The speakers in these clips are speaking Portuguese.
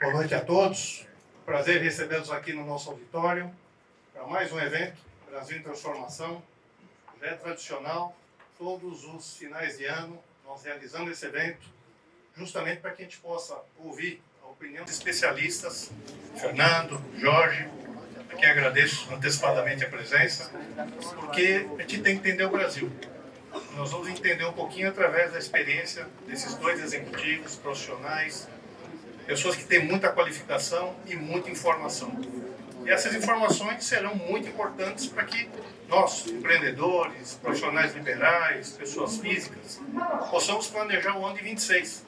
Boa noite a todos. Prazer recebê-los aqui no nosso auditório para mais um evento, Brasil em Transformação. Já é tradicional, todos os finais de ano nós realizamos esse evento justamente para que a gente possa ouvir a opinião dos especialistas, Fernando, Jorge, a quem agradeço antecipadamente a presença, porque a gente tem que entender o Brasil. Nós vamos entender um pouquinho através da experiência desses dois executivos profissionais, pessoas que têm muita qualificação e muita informação. E essas informações serão muito importantes para que nós, empreendedores, profissionais liberais, pessoas físicas, possamos planejar o ano de 26.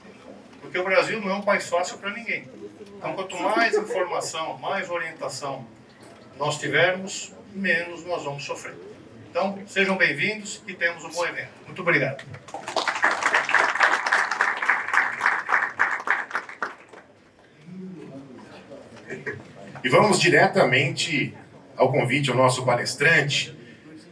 Porque o Brasil não é um país fácil para ninguém. Então, quanto mais informação, mais orientação nós tivermos, menos nós vamos sofrer. Então, sejam bem-vindos e temos um bom evento. Muito obrigado. E vamos diretamente ao convite ao nosso palestrante,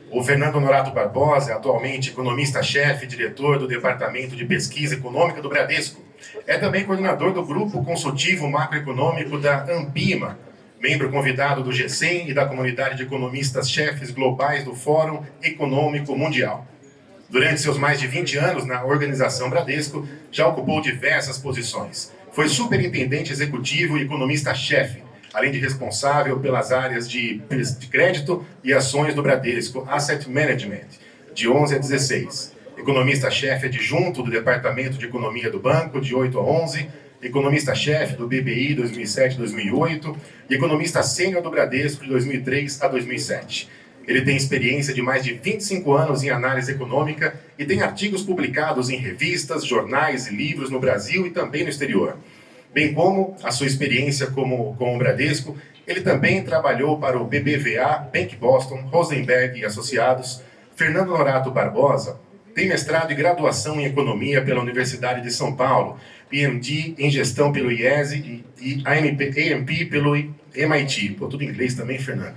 o Fernando Honorato Barbosa, atualmente economista-chefe e diretor do Departamento de Pesquisa Econômica do Bradesco. É também coordenador do Grupo Consultivo Macroeconômico da Ambima, membro convidado do G100 e da comunidade de economistas-chefes globais do Fórum Econômico Mundial. Durante seus mais de 20 anos na organização Bradesco, já ocupou diversas posições. Foi superintendente executivo e economista-chefe, além de responsável pelas áreas de crédito e ações do Bradesco Asset Management, de 11 a 16. Economista-chefe adjunto do Departamento de Economia do Banco, de 8 a 11, economista-chefe do BBI 2007-2008 e economista sênior do Bradesco de 2003 a 2007. Ele tem experiência de mais de 25 anos em análise econômica e tem artigos publicados em revistas, jornais e livros no Brasil e também no exterior. Bem como a sua experiência com o Bradesco, ele também trabalhou para o BBVA, Bank Boston, Rosenberg e Associados. Fernando Honorato Barbosa tem mestrado e graduação em Economia pela Universidade de São Paulo, PhD em Gestão pelo IESE e AMP pelo MIT. Pô, tudo em inglês também, Fernando?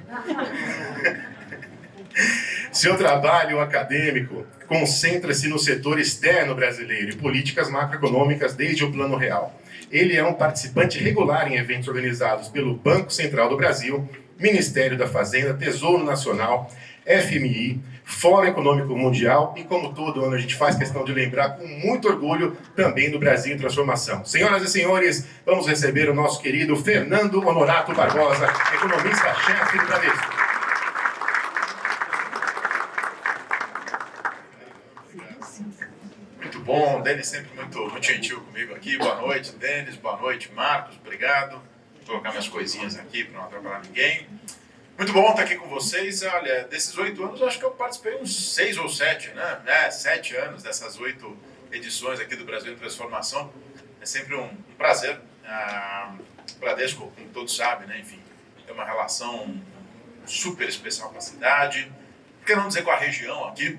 Seu trabalho acadêmico concentra-se no setor externo brasileiro e políticas macroeconômicas desde o Plano Real. Ele é um participante regular em eventos organizados pelo Banco Central do Brasil, Ministério da Fazenda, Tesouro Nacional, FMI, Fórum Econômico Mundial e, como todo ano a gente faz questão de lembrar com muito orgulho, também do Brasil em Transformação. Senhoras e senhores, vamos receber o nosso querido Fernando Honorato Barbosa, economista-chefe do Bradesco. Bom, o Denis sempre muito gentil comigo aqui. Boa noite, Denis. Boa noite, Marcos. Obrigado. Vou colocar minhas coisinhas aqui para não atrapalhar ninguém. Muito bom estar aqui com vocês. Olha, desses 8 anos, eu acho que eu participei uns 6 ou 7, né? 7 anos dessas 8 edições aqui do Brasil em Transformação. É sempre um prazer. O Bradesco, como todos sabem, né? Enfim, tem uma relação super especial com a cidade. Por que não dizer com a região aqui?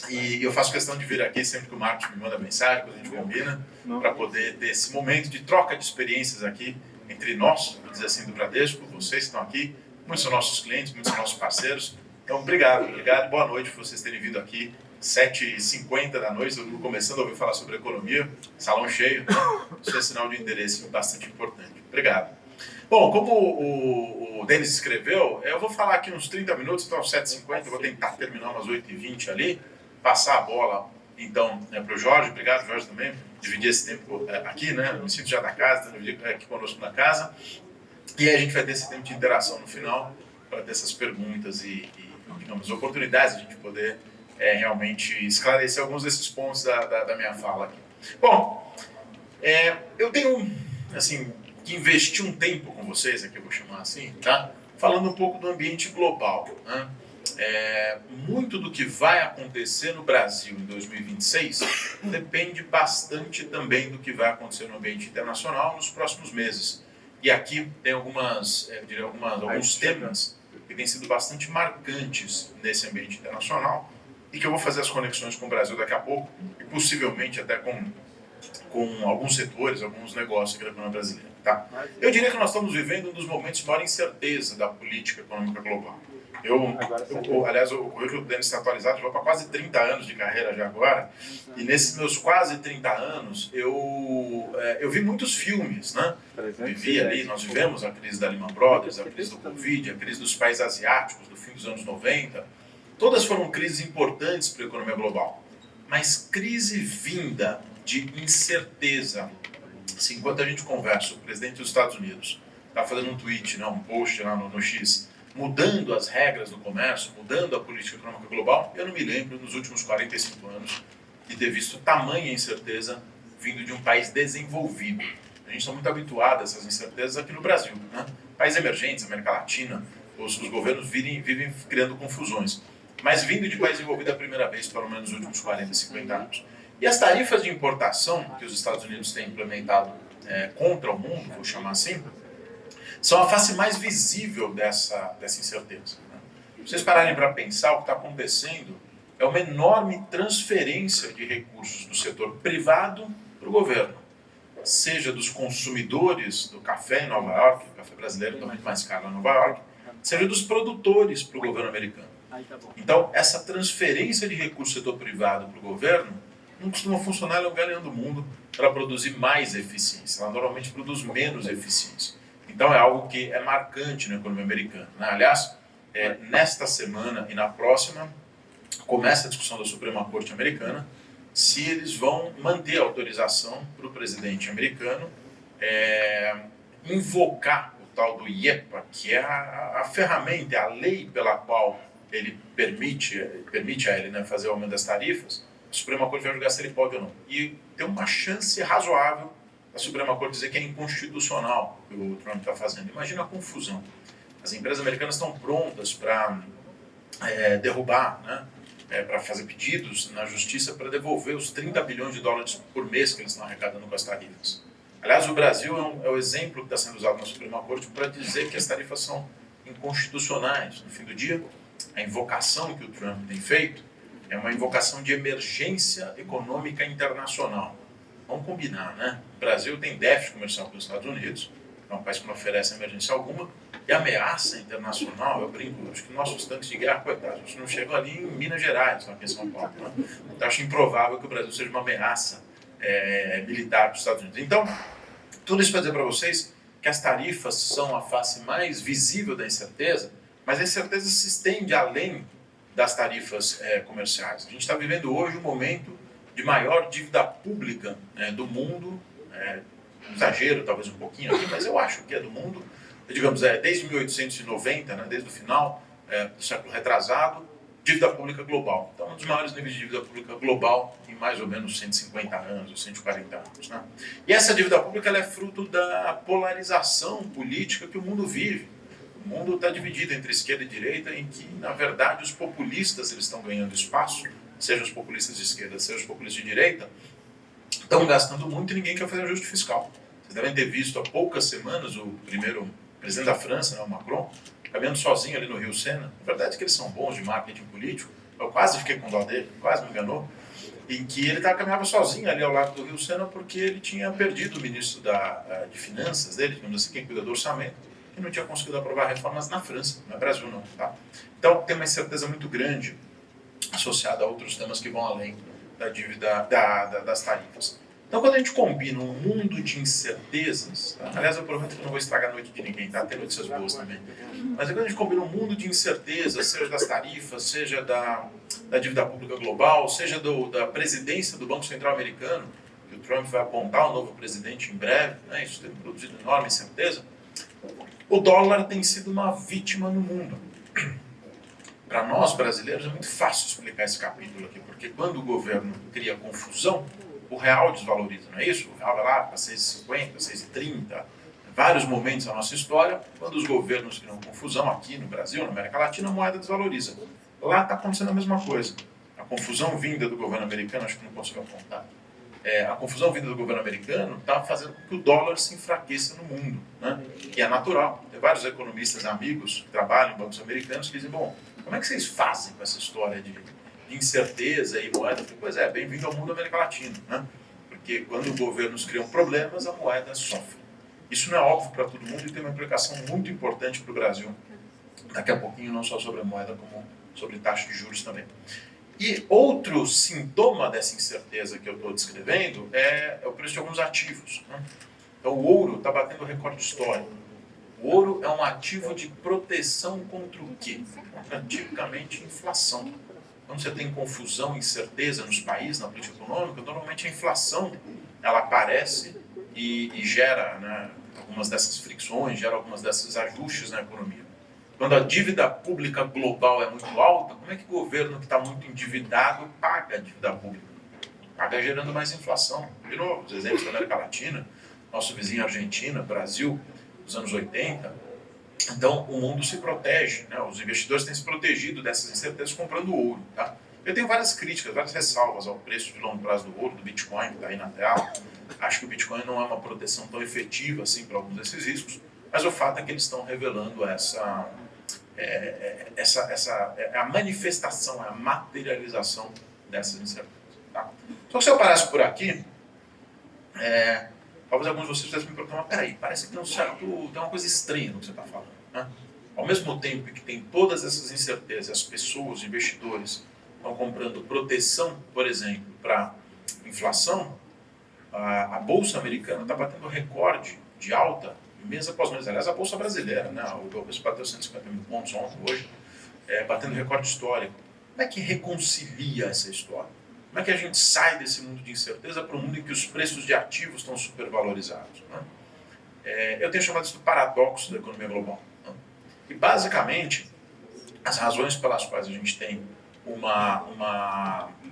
E eu faço questão de vir aqui sempre que o Marcos me manda mensagem, quando a gente combina, para poder ter esse momento de troca de experiências aqui entre nós, vou dizer assim, do Bradesco, vocês que estão aqui, muitos são nossos clientes, muitos são nossos parceiros. Então, obrigado, boa noite por vocês terem vindo aqui, 7h50 da noite, todo mundo começando a ouvir falar sobre economia, salão cheio, né? Isso é sinal de interesse bastante importante. Obrigado. Bom, como o Denis escreveu, eu vou falar aqui uns 30 minutos, então às 7h50, eu vou tentar terminar umas 8h20 ali, passar a bola, então, para o Jorge. Obrigado, Jorge, também, dividir esse tempo aqui, né? Eu me sinto já da casa, então dividir aqui conosco na casa. E aí a gente vai ter esse tempo de interação no final, para ter essas perguntas e, digamos, oportunidades de a gente poder realmente esclarecer alguns desses pontos da minha fala aqui. Bom, eu tenho, assim, que investir um tempo com vocês, aqui eu vou chamar assim, tá? Falando um pouco do ambiente global, né? Muito do que vai acontecer no Brasil em 2026 depende bastante também do que vai acontecer no ambiente internacional nos próximos meses. E aqui tem alguns temas que têm sido bastante marcantes nesse ambiente internacional e que eu vou fazer as conexões com o Brasil daqui a pouco e possivelmente até com com alguns setores, alguns negócios aqui da economia brasileira. Tá? Eu diria que nós estamos vivendo um dos momentos de maior incerteza da política econômica global. Aliás, o currículo do Denis está atualizado, eu vou para quase 30 anos de carreira já agora, e nesses meus quase 30 anos, eu vi muitos filmes, né? Nós vivemos a crise da Lehman Brothers, a crise do Covid, a crise dos países asiáticos do fim dos anos 90, todas foram crises importantes para a economia global, mas crise vinda de incerteza. Assim, enquanto a gente conversa, o presidente dos Estados Unidos está fazendo um tweet, né, um post lá no X, mudando as regras do comércio, mudando a política econômica global, eu não me lembro, nos últimos 45 anos, de ter visto tamanha incerteza vindo de um país desenvolvido. A gente está muito habituado a essas incertezas aqui no Brasil. Né? Países emergentes, América Latina, os governos vivem criando confusões. Mas vindo de país desenvolvido a primeira vez, pelo menos nos últimos 40, 50 anos. E as tarifas de importação que os Estados Unidos têm implementado contra o mundo, vou chamar assim, são a face mais visível dessa incerteza. Né? Se vocês pararem para pensar, o que está acontecendo é uma enorme transferência de recursos do setor privado para o governo. Seja dos consumidores do café em Nova York, o café brasileiro está muito mais caro em Nova York, seja dos produtores para o governo americano. Então, essa transferência de recursos do setor privado para o governo não costuma funcionar em lugar nenhum do mundo para produzir mais eficiência. Ela normalmente produz menos eficiência. Então, é algo que é marcante na economia americana. Né? Aliás, nesta semana e na próxima, começa a discussão da Suprema Corte americana se eles vão manter a autorização para o presidente americano invocar o tal do IEPA, que é a ferramenta, a lei pela qual ele permite a ele, né, fazer o aumento das tarifas. A Suprema Corte vai julgar se ele pode ou não. E tem uma chance razoável da Suprema Corte dizer que é inconstitucional o que o Trump está fazendo. Imagina a confusão. As empresas americanas estão prontas para derrubar, né, para fazer pedidos na justiça para devolver os 30 bilhões de dólares por mês que eles estão arrecadando com as tarifas. Aliás, o Brasil é o exemplo que está sendo usado na Suprema Corte para dizer que as tarifas são inconstitucionais. No fim do dia, a invocação que o Trump tem feito é uma invocação de emergência econômica internacional. Vamos combinar, né? O Brasil tem déficit comercial com os Estados Unidos, é um país que não oferece emergência alguma, e ameaça internacional, eu brinco, acho que nossos tanques de guerra, coitados, acho que não chegam ali em Minas Gerais, aqui em São Paulo. Né? Então, acho improvável que o Brasil seja uma ameaça militar para os Estados Unidos. Então, tudo isso para dizer para vocês que as tarifas são a face mais visível da incerteza, mas a incerteza se estende além das tarifas comerciais. A gente está vivendo hoje um momento de maior dívida pública do mundo, um exagero talvez um pouquinho aqui, mas eu acho que é do mundo, digamos, desde 1890, né, desde o final do século retrasado, dívida pública global. Então, um dos maiores níveis de dívida pública global em mais ou menos 150 anos, ou 140 anos. Né? E essa dívida pública ela é fruto da polarização política que o mundo vive. O mundo está dividido entre esquerda e direita, em que, na verdade, os populistas eles estão ganhando espaço, seja os populistas de esquerda, seja os populistas de direita, estão gastando muito e ninguém quer fazer ajuste fiscal. Vocês devem ter visto há poucas semanas o primeiro presidente da França, né, o Macron, caminhando sozinho ali no Rio Sena. A verdade é que eles são bons de marketing político. Eu quase fiquei com dó dele, quase me enganou. Em que ele caminhava sozinho ali ao lado do Rio Sena porque ele tinha perdido o ministro de Finanças dele, digamos assim, quem cuida do orçamento, e não tinha conseguido aprovar reformas na França, não é Brasil não. Tá? Então tem uma incerteza muito grande associada a outros temas que vão além da dívida, das tarifas. Então, quando a gente combina um mundo de incertezas, tá? Aliás, eu prometo que não vou estragar a noite de ninguém, tá? Tem notícias boas também. Mas quando a gente combina um mundo de incertezas, seja das tarifas, seja da dívida pública global, seja da presidência do Banco Central americano, que o Trump vai apontar o novo presidente em breve, né? Isso tem produzido enorme incerteza, o dólar tem sido uma vítima no mundo. Para nós, brasileiros, é muito fácil explicar esse capítulo aqui, porque quando o governo cria confusão, o real desvaloriza, não é isso? O real vai lá para 6,50, 6,30. Vários momentos da nossa história, quando os governos criam confusão aqui no Brasil, na América Latina, a moeda desvaloriza. Lá está acontecendo a mesma coisa. A confusão vinda do governo americano, acho que não consigo apontar, a confusão vinda do governo americano está fazendo com que o dólar se enfraqueça no mundo, né? E é natural. Tem vários economistas amigos que trabalham em bancos americanos que dizem, bom, como é que vocês fazem com essa história de incerteza e moeda? Pois bem-vindo ao mundo da América Latina, né? porque quando governos criam problemas, a moeda sofre. Isso não é óbvio para todo mundo e tem uma implicação muito importante para o Brasil. Daqui a pouquinho, não só sobre a moeda, como sobre taxa de juros também. E outro sintoma dessa incerteza que eu estou descrevendo é o preço de alguns ativos, né? Então, o ouro está batendo recorde histórico. O ouro é um ativo de proteção contra o quê? Contra, tipicamente, inflação. Quando você tem confusão e incerteza nos países, na política econômica, normalmente a inflação ela aparece e gera, né, algumas dessas fricções, gera algumas desses ajustes na economia. Quando a dívida pública global é muito alta, como é que o governo que está muito endividado paga a dívida pública? Paga gerando mais inflação. De novo, os exemplos da América Latina, nosso vizinho Argentina, Brasil, dos anos 80. Então, o mundo se protege, né? Os investidores têm se protegido dessas incertezas comprando ouro. Tá? Eu tenho várias críticas, várias ressalvas ao preço de longo prazo do ouro, do Bitcoin, que está aí na tela. Acho que o Bitcoin não é uma proteção tão efetiva assim para alguns desses riscos, mas o fato é que eles estão revelando a manifestação, a materialização dessas incertezas. Tá? Só que se eu parasse por aqui, talvez alguns de vocês pudessem me perguntar, mas peraí, parece que tem uma coisa estranha no que você está falando. Né? Ao mesmo tempo que tem todas essas incertezas, as pessoas, os investidores, estão comprando proteção, por exemplo, para inflação, a Bolsa Americana está batendo recorde de alta mês após mês. Aliás, a Bolsa Brasileira, né? O Ibovespa bateu 150 mil pontos ontem, hoje, batendo recorde histórico. Como é que reconcilia essa história? Como é que a gente sai desse mundo de incerteza para um mundo em que os preços de ativos estão supervalorizados? Né? Eu tenho chamado isso de paradoxo da economia global. Né? E, basicamente, as razões pelas quais a gente tem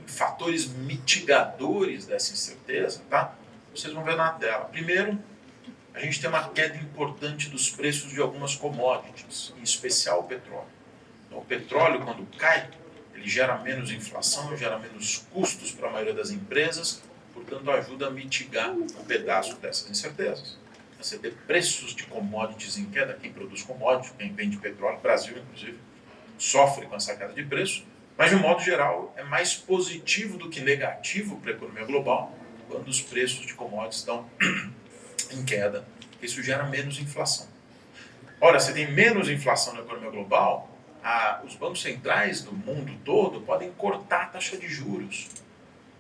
fatores mitigadores dessa incerteza, tá? Vocês vão ver na tela. Primeiro, a gente tem uma queda importante dos preços de algumas commodities, em especial o petróleo. Então, o petróleo, quando cai, ele gera menos inflação, gera menos custos para a maioria das empresas, portanto, ajuda a mitigar um pedaço dessas incertezas. Você ter preços de commodities em queda, quem produz commodities, quem vende petróleo, Brasil, inclusive, sofre com essa queda de preço, mas, de um modo geral, é mais positivo do que negativo para a economia global quando os preços de commodities estão em queda. Isso gera menos inflação. Ora, se tem menos inflação na economia global, os bancos centrais do mundo todo podem cortar a taxa de juros.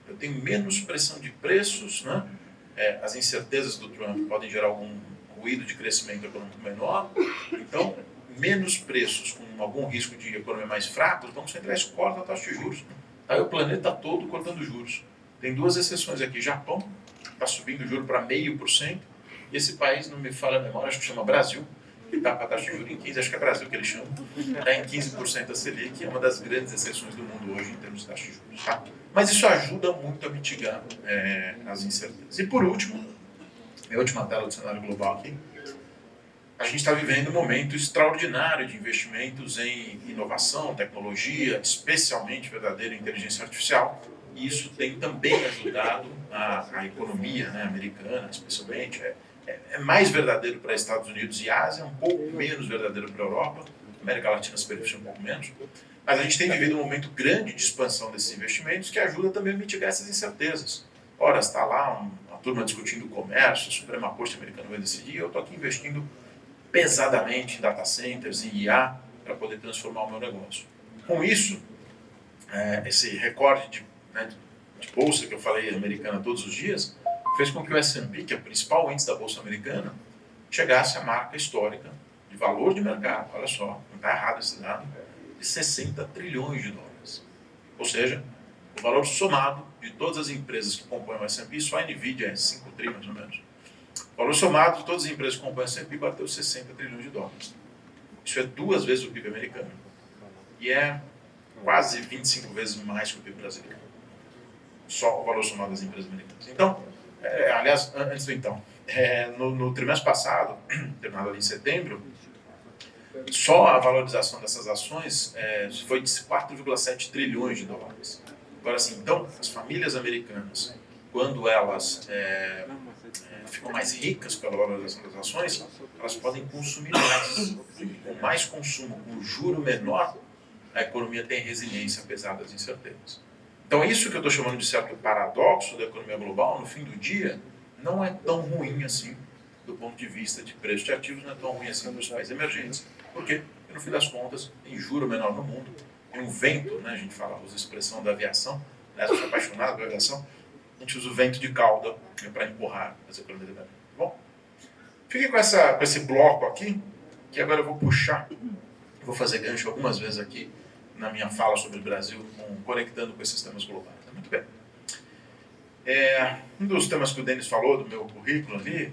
Eu tenho menos pressão de preços, né? As incertezas do Trump podem gerar algum ruído de crescimento econômico menor, então menos preços com algum risco de economia mais fraca, os bancos centrais cortam a taxa de juros. Aí o planeta todo cortando juros. Tem duas exceções aqui. Japão está subindo o juro para 0,5%, e esse país, não me falha a memória, acho que chama Brasil, que está com a taxa de juros em 15%, acho que é Brasil que eles chamam, está em 15% a Selic, que é uma das grandes exceções do mundo hoje em termos de taxa de juros. Tá? Mas isso ajuda muito a mitigar as incertezas. E por último, minha última tela do cenário global aqui, a gente está vivendo um momento extraordinário de investimentos em inovação, tecnologia, especialmente verdadeira inteligência artificial, e isso tem também ajudado a economia, né, americana, especialmente. É mais verdadeiro para Estados Unidos e Ásia, um pouco menos verdadeiro para a Europa, América Latina se beneficia um pouco menos, mas a gente tem vivido um momento grande de expansão desses investimentos que ajuda também a mitigar essas incertezas. Ora, está lá uma turma discutindo o comércio, a Suprema Corte americana vai decidir, eu estou aqui investindo pesadamente em data centers, em IA, para poder transformar o meu negócio. Com isso, esse recorde de bolsa que eu falei americana todos os dias, fez com que o S&P, que é o principal índice da bolsa americana, chegasse à marca histórica de valor de mercado, olha só, não está errado esse dado, de 60 trilhões de dólares. Ou seja, o valor somado de todas as empresas que compõem o S&P, só a NVIDIA é 5 tri mais ou menos, o valor somado de todas as empresas que compõem o S&P bateu 60 trilhões de dólares. Isso é 2 vezes o PIB americano. E é quase 25 vezes mais que o PIB brasileiro. Só o valor somado das empresas americanas. Então, aliás, antes do então, no trimestre passado, terminado ali em setembro, só a valorização dessas ações foi de 4,7 trilhões de dólares. Agora, assim, então, as famílias americanas, quando elas ficam mais ricas pela valorização das ações, elas podem consumir mais. Com mais consumo, com juro menor, a economia tem resiliência apesar das incertezas. Então isso que eu estou chamando de certo paradoxo da economia global, no fim do dia, não é tão ruim assim, do ponto de vista de preço de ativos, não é tão ruim assim nos países emergentes. Por quê? Porque no fim das contas, tem juro menor no mundo, tem um vento, né, a gente fala, usa a expressão da aviação, aliás, eu sou apaixonado pela aviação, a gente usa o vento de cauda para empurrar as economias emergentes. Bom, fiquei com esse bloco aqui, que agora eu vou puxar, vou fazer gancho algumas vezes aqui na minha fala sobre o Brasil, conectando com esses temas globais. Muito bem. Um dos temas que o Denis falou do meu currículo ali,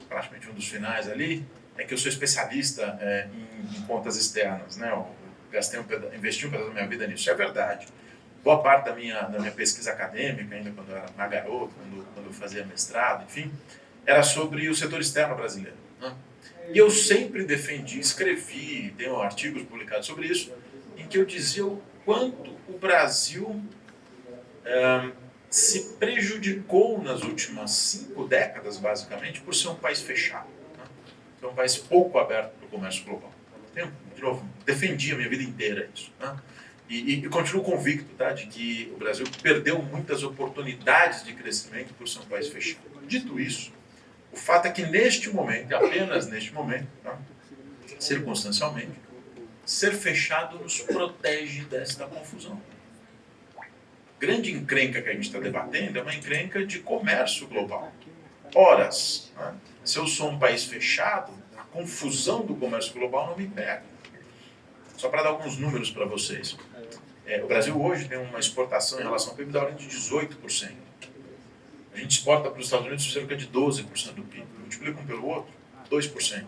praticamente um dos finais ali, é que eu sou especialista em contas externas, né? Eu investi um pedaço da minha vida nisso. Isso é verdade. Boa parte da minha pesquisa acadêmica, ainda quando eu era mais garoto, quando eu fazia mestrado, enfim, era sobre o setor externo brasileiro, né? E eu sempre defendi, escrevi, tenho artigos publicados sobre isso, em que eu dizia o quanto o Brasil se prejudicou nas últimas 5 décadas, basicamente, por ser um país fechado, né? Ser um país pouco aberto para o comércio global. De novo, defendi a minha vida inteira isso, né? E continuo convicto, tá, de que o Brasil perdeu muitas oportunidades de crescimento por ser um país fechado. Dito isso, o fato é que neste momento, e apenas neste momento, tá, circunstancialmente, ser fechado nos protege desta confusão. Grande encrenca que a gente está debatendo é uma encrenca de comércio global. Horas, né? Se eu sou um país fechado, a confusão do comércio global não me pega. Só para dar alguns números para vocês. O Brasil hoje tem uma exportação em relação ao PIB da ordem de 18%. A gente exporta para os Estados Unidos cerca de 12% do PIB. Multiplica um pelo outro, 2%.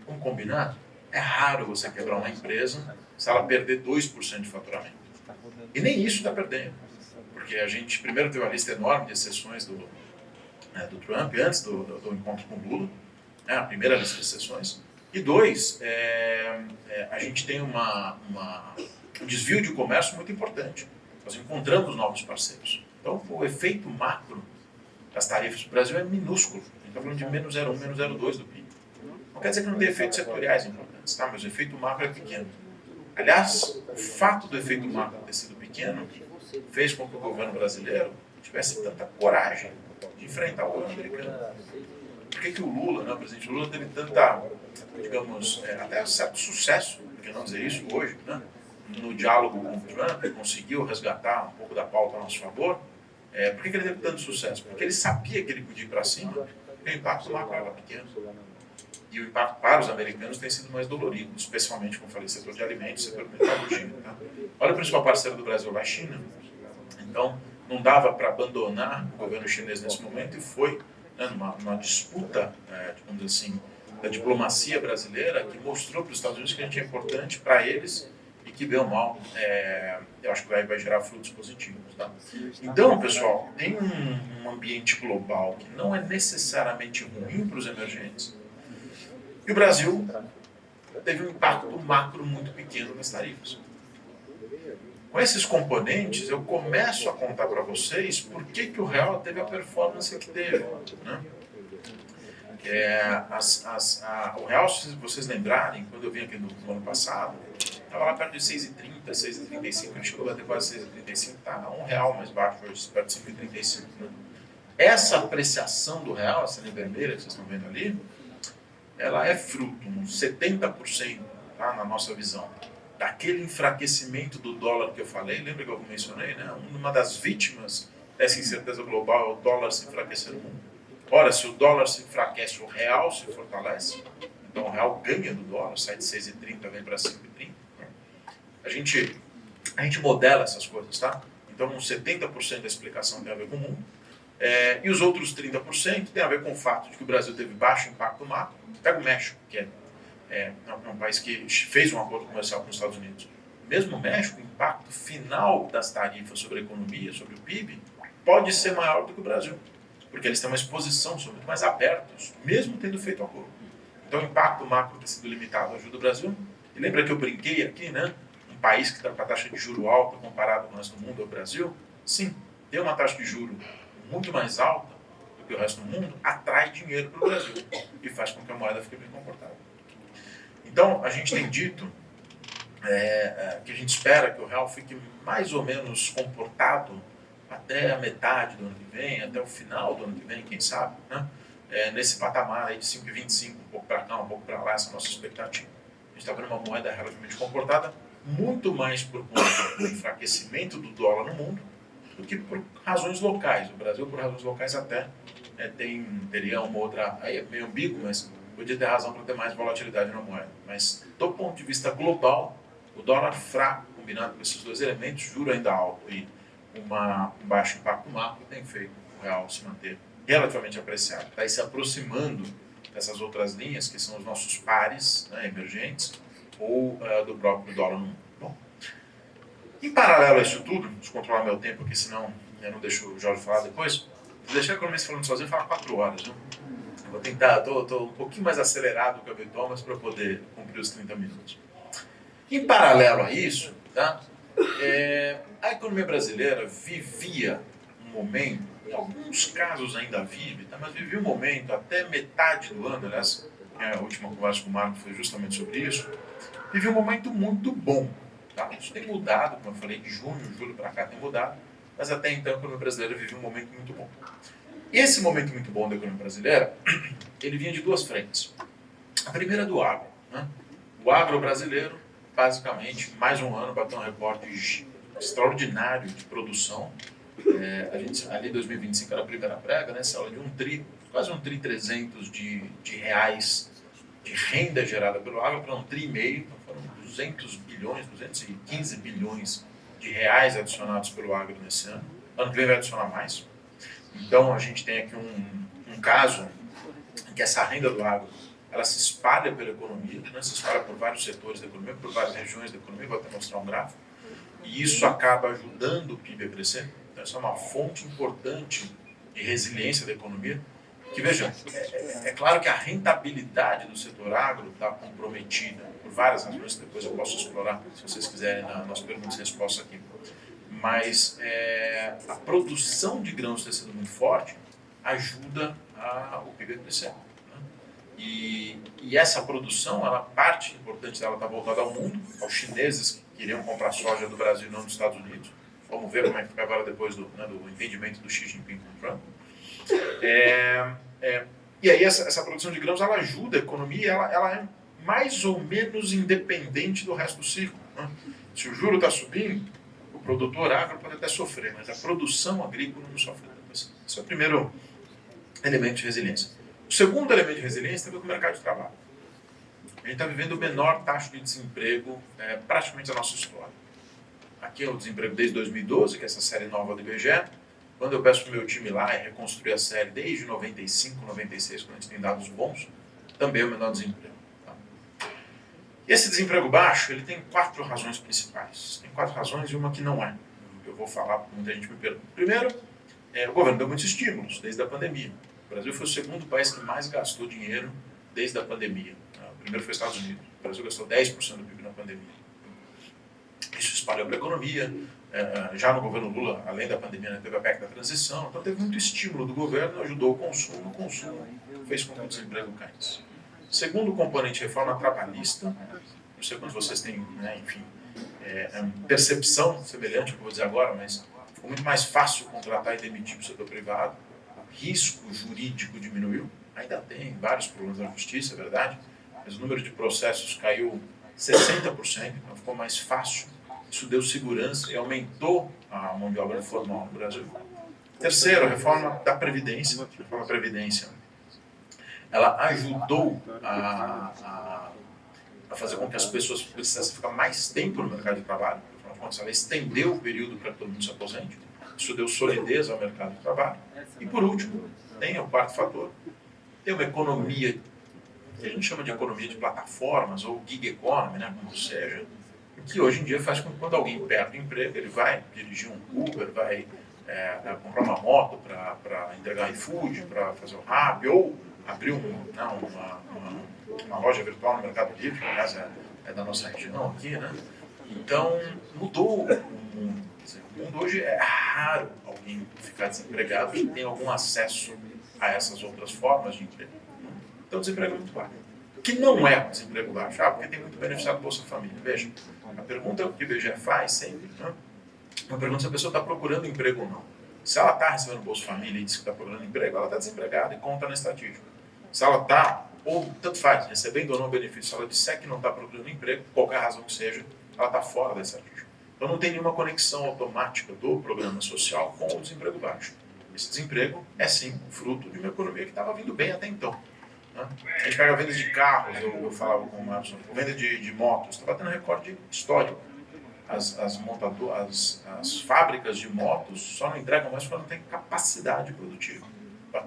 Vamos combinar? É raro você quebrar uma empresa se ela perder 2% de faturamento. E nem isso está perdendo. Porque a gente primeiro teve uma lista enorme de exceções do Trump, antes do encontro com o Lula, né, a primeira lista de exceções. E 2, a gente tem um desvio de comércio muito importante. Nós encontramos novos parceiros. Então, o efeito macro das tarifas do Brasil é minúsculo. A gente está falando de menos 0,1, menos 0,2 do PIB. Não quer dizer que não tem efeitos setoriais importantes, tá? Mas o efeito macro é pequeno. Aliás, o fato do efeito macro ter sido pequeno fez com que o governo brasileiro tivesse tanta coragem de enfrentar o governo americano. Por que o Lula, né, o presidente Lula, teve tanta, digamos, até certo sucesso, por que não dizer isso hoje, né, no diálogo com o Trump, ele conseguiu resgatar um pouco da pauta a nosso favor? Por que ele teve tanto sucesso? Porque ele sabia que ele podia ir para cima, porque o impacto macro era pequeno. E o impacto para os americanos tem sido mais dolorido, especialmente, como falei, setor de alimentos, setor metalúrgico. Tá? Olha o principal parceiro do Brasil, a China. Então, não dava para abandonar o governo chinês nesse momento e foi, né, numa disputa, digamos assim, da diplomacia brasileira que mostrou para os Estados Unidos que a gente é importante para eles e que, bem ou mal, eu acho que vai gerar frutos positivos. Tá? Então, pessoal, tem um ambiente global que não é necessariamente ruim para os emergentes, e o Brasil teve um impacto macro muito pequeno nas tarifas. Com esses componentes, eu começo a contar para vocês por que o real teve a performance que teve. Né? O real, se vocês lembrarem, quando eu vim aqui no ano passado, estava lá perto de 6,30, 6,35, ele chegou a ter quase 6,35, está R$1 mais baixo hoje, perto de 5,35. Né? Essa apreciação do real, essa linha vermelha que vocês estão vendo ali, ela é fruto, uns 70%, tá, na nossa visão, daquele enfraquecimento do dólar que eu falei. Lembra que eu mencionei, né? Uma das vítimas dessa incerteza global é o dólar se enfraquecer no mundo. Ora, se o dólar se enfraquece, o real se fortalece, então o real ganha do dólar, sai de 6,30, vem para 5,30. Né? A gente modela essas coisas, tá? Então, uns 70% da explicação tem a ver com o mundo. E os outros 30% tem a ver com o fato de que o Brasil teve baixo impacto macro. Pega o México, que é um país que fez um acordo comercial com os Estados Unidos. Mesmo o México, o impacto final das tarifas sobre a economia, sobre o PIB, pode ser maior do que o Brasil, porque eles têm uma exposição, são muito mais abertos, mesmo tendo feito acordo. Então o impacto macro ter sido limitado ajuda o Brasil. E lembra que eu brinquei aqui, né? Um país que está com a taxa de juro alta comparado com o resto do mundo é o Brasil. Sim, ter uma taxa de juro muito mais alta do que o resto do mundo atrai dinheiro para o Brasil e faz com que a moeda fique bem comportada. Então, a gente tem dito que a gente espera que o real fique mais ou menos comportado até a metade do ano que vem, até o final do ano que vem, quem sabe, né? Nesse patamar aí de 5,25, um pouco para cá, um pouco para lá, essa é a nossa expectativa. A gente está vendo uma moeda relativamente comportada, muito mais por conta do enfraquecimento do dólar no mundo do que por razões locais. O Brasil, por razões locais, até teria uma outra, aí é meio ambíguo, mas podia ter razão para ter mais volatilidade na moeda. Mas, do ponto de vista global, o dólar fraco, combinado com esses dois elementos, juro ainda alto e um baixo impacto macro, tem feito o real se manter relativamente apreciado. Está aí se aproximando dessas outras linhas, que são os nossos pares, né, emergentes, ou do próprio dólar no mundo. Bom, em paralelo a isso tudo, deixa eu controlar meu tempo aqui, senão eu não deixo o Jorge falar depois. Vou deixar a economista falando sozinho, falar 4 horas. Viu? Vou tentar, estou um pouquinho mais acelerado que o habitual, mas para poder cumprir os 30 minutos. Em paralelo a isso, tá? A economia brasileira vivia um momento, em alguns casos ainda vive, tá? Mas vivia um momento até metade do ano, aliás, a última conversa com o Marco foi justamente sobre isso, vivia um momento muito bom. Tá? Isso tem mudado, como eu falei, de junho, julho para cá tem mudado, mas até então a economia brasileira vivia um momento muito bom. E esse momento muito bom da economia brasileira, ele vinha de duas frentes. A primeira é do agro. Né? O agro brasileiro, basicamente, mais um ano bateu um recorde extraordinário de produção. A gente, ali em 2025 era a primeira prega, né? Saiu de quase 1,3 tri de reais de renda gerada pelo agro para 1,5 tri, então foram 215 bilhões de reais adicionados pelo agro nesse ano. Ano que vem vai adicionar mais. Então a gente tem aqui um caso em que essa renda do agro ela se espalha pela economia, né? Se espalha por vários setores da economia, por várias regiões da economia, vou até mostrar um gráfico, e isso acaba ajudando o PIB a crescer. Então essa é uma fonte importante de resiliência da economia, que vejam, é claro que a rentabilidade do setor agro está comprometida por várias razões, depois eu posso explorar, se vocês quiserem, na nossa pergunta e resposta aqui. Mas a produção de grãos ter sido muito forte ajuda o PIB a crescer. Né? E essa produção, parte importante dela está voltada ao mundo, aos chineses que queriam comprar soja do Brasil e não dos Estados Unidos. Vamos ver como é que fica agora depois do entendimento do Xi Jinping com o Trump. E aí essa produção de grãos ela ajuda a economia, ela é mais ou menos independente do resto do ciclo. Né? Se o juro está subindo, o produtor agro pode até sofrer, mas a produção agrícola não sofre tanto assim. Esse é o primeiro elemento de resiliência. O segundo elemento de resiliência tem a ver com o mercado de trabalho. A gente está vivendo o menor taxa de desemprego praticamente da nossa história. Aqui é o desemprego desde 2012, que é essa série nova do IBGE. Quando eu peço para o meu time lá e reconstruir a série desde 95, 96, quando a gente tem dados bons, também é o menor desemprego. Tá? E esse desemprego baixo, ele tem 4 razões principais. Tem 4 razões e uma que não é. Eu vou falar porque muita gente me pergunta. Primeiro, o governo deu muitos estímulos desde a pandemia. O Brasil foi o segundo país que mais gastou dinheiro desde a pandemia. O primeiro foi os Estados Unidos. O Brasil gastou 10% do PIB na pandemia. Isso espalhou para a economia. Já no governo Lula, além da pandemia, teve a PEC da transição. Então teve muito estímulo do governo, ajudou o consumo fez com que o desemprego caísse. Segundo componente, reforma trabalhista. Não sei quantos vocês têm, percepção semelhante ao que eu vou dizer agora, mas ficou muito mais fácil contratar e demitir para o setor privado. O risco jurídico diminuiu. Ainda tem vários problemas na justiça, é verdade, mas o número de processos caiu 60%, então ficou mais fácil. Isso deu segurança e aumentou a mão de obra informal no Brasil. Terceiro, a reforma da Previdência. A reforma da Previdência, ela ajudou a fazer com que as pessoas precisassem ficar mais tempo no mercado de trabalho. Afinal de contas, ela estendeu o período para que todo mundo se aposente. Isso deu solidez ao mercado de trabalho. E por último, tem o quarto fator, tem uma economia, que a gente chama de economia de plataformas, ou gig economy, né, como seja, que hoje em dia faz com que quando alguém perde o emprego, ele vai dirigir um Uber, vai comprar uma moto para entregar iFood, para fazer o Rappi, ou abrir uma loja virtual no Mercado Livre, que aliás é da nossa região aqui, né? Então, mudou o mundo. O mundo hoje é raro alguém ficar desempregado que tem algum acesso a essas outras formas de emprego. Então, o desemprego é muito baixo. que não é um desemprego baixo? Porque tem muito beneficiado do Bolsa Família. Veja, a pergunta que o IBGE faz sempre, né? Uma pergunta se a pessoa está procurando emprego ou não. Se ela está recebendo Bolsa Família e diz que está procurando emprego, ela está desempregada e conta na estatística. Se ela está, ou tanto faz, recebendo ou não benefício, se ela disser que não está procurando emprego, qualquer razão que seja, ela está fora da estatística. Então não tem nenhuma conexão automática do programa social com o desemprego baixo. Esse desemprego é sim fruto de uma economia que estava vindo bem até então. Né? A gente pega a venda de carros, eu falava com o Marcos, a venda de motos, está batendo recorde histórico. As fábricas de motos só não entregam mais porque não tem capacidade produtiva.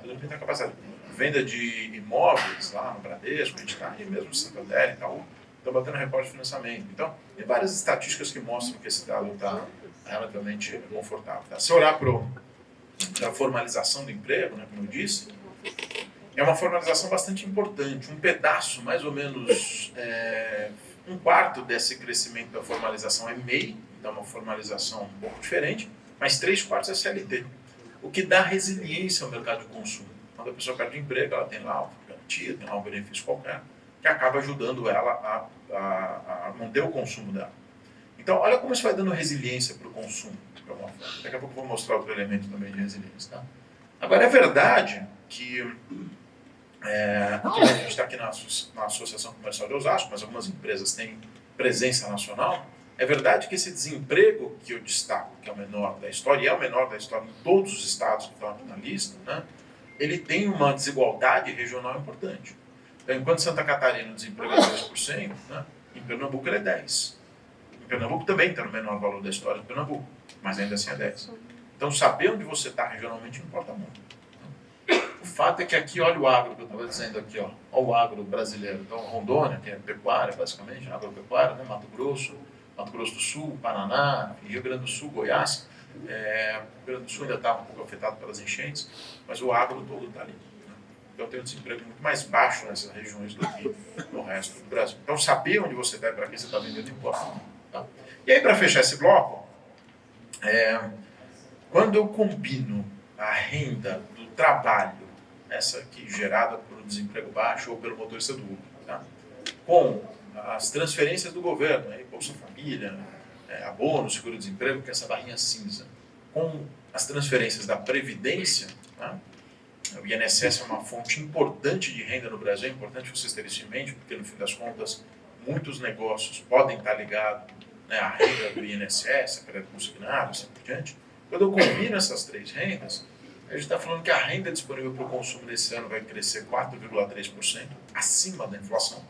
Não tem capacidade. Venda de imóveis lá no Bradesco, a gente está aí mesmo no Santander e tal, estão batendo recorde de financiamento. Então, tem várias estatísticas que mostram que esse dado está relativamente confortável. Tá? Se olhar para a formalização do emprego, né, como eu disse, é uma formalização bastante importante. Um pedaço, mais ou menos, um quarto desse crescimento da formalização é MEI, então uma formalização um pouco diferente, mas 3/4 é CLT, o que dá resiliência ao mercado de consumo. Quando a pessoa perde o emprego, ela tem lá uma garantia, tem lá um benefício qualquer, que acaba ajudando ela a manter o consumo dela. Então, olha como isso vai dando resiliência para o consumo. Daqui a pouco eu vou mostrar outro elemento também de resiliência. Tá? Agora, é verdade que a gente está aqui na Associação Comercial de Osasco, mas algumas empresas têm presença nacional. É verdade que esse desemprego que eu destaco, que é o menor da história, e é o menor da história em todos os estados que estão aqui na lista, né, ele tem uma desigualdade regional importante. Então, enquanto Santa Catarina o desemprego é 2%, né, em Pernambuco ele é 10%. Em Pernambuco também está no menor valor da história de Pernambuco, mas ainda assim é 10%. Então, saber onde você está regionalmente importa muito. O fato é que aqui, olha o agro que eu estava dizendo aqui, ó, olha o agro brasileiro. Então, Rondônia, que é pecuária, basicamente, agropecuária, né? Mato Grosso do Sul, Paraná, Rio Grande do Sul, Goiás. Rio Grande do Sul ainda está um pouco afetado pelas enchentes, mas o agro todo está ali. Né? Então, tem um desemprego muito mais baixo nessas regiões do que no resto do Brasil. Então, saber onde você está e para quem você está vendendo importa. Tá? E aí, para fechar esse bloco, quando eu combino a renda do trabalho, essa aqui gerada por desemprego baixo ou pelo motorista do Uber, tá? Com as transferências do governo, aí, Bolsa Família, abono, seguro-desemprego, que é essa barrinha cinza, com as transferências da Previdência, tá? O INSS é uma fonte importante de renda no Brasil, é importante vocês terem isso em mente, porque no fim das contas, muitos negócios podem estar ligados, né, à renda do INSS, a crédito consignado, assim por diante. Quando eu combino essas três rendas, a gente está falando que a renda disponível para o consumo nesse ano vai crescer 4,3%, acima da inflação,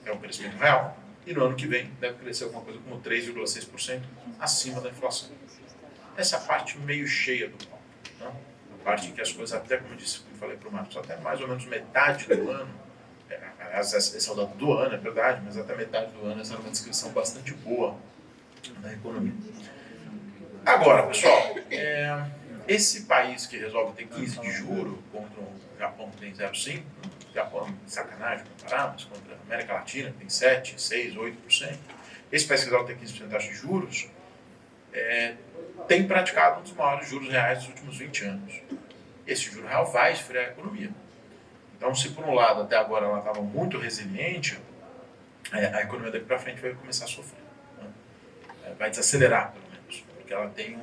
é um crescimento real, e no ano que vem deve crescer alguma coisa como 3,6% acima da inflação. Essa é a parte meio cheia do copo, né? A parte em que as coisas, até como eu disse, como eu falei para o Marcos, até mais ou menos metade do ano, esse é o dado do ano, é verdade, mas até metade do ano essa é uma descrição bastante boa da economia. Agora, pessoal, esse país que resolve ter 15 de juro contra o Japão que tem 0,5%, o Japão é sacanagem comparar, mas contra a América Latina que tem 7%, 6%, 8%, esse país que resolve ter 15% de taxa de juros tem praticado um dos maiores juros reais dos últimos 20 anos. Esse juro real vai esfriar a economia. Então, se por um lado até agora ela estava muito resiliente, a economia daqui para frente vai começar a sofrer. Né? Vai desacelerar, pelo menos, porque ela tem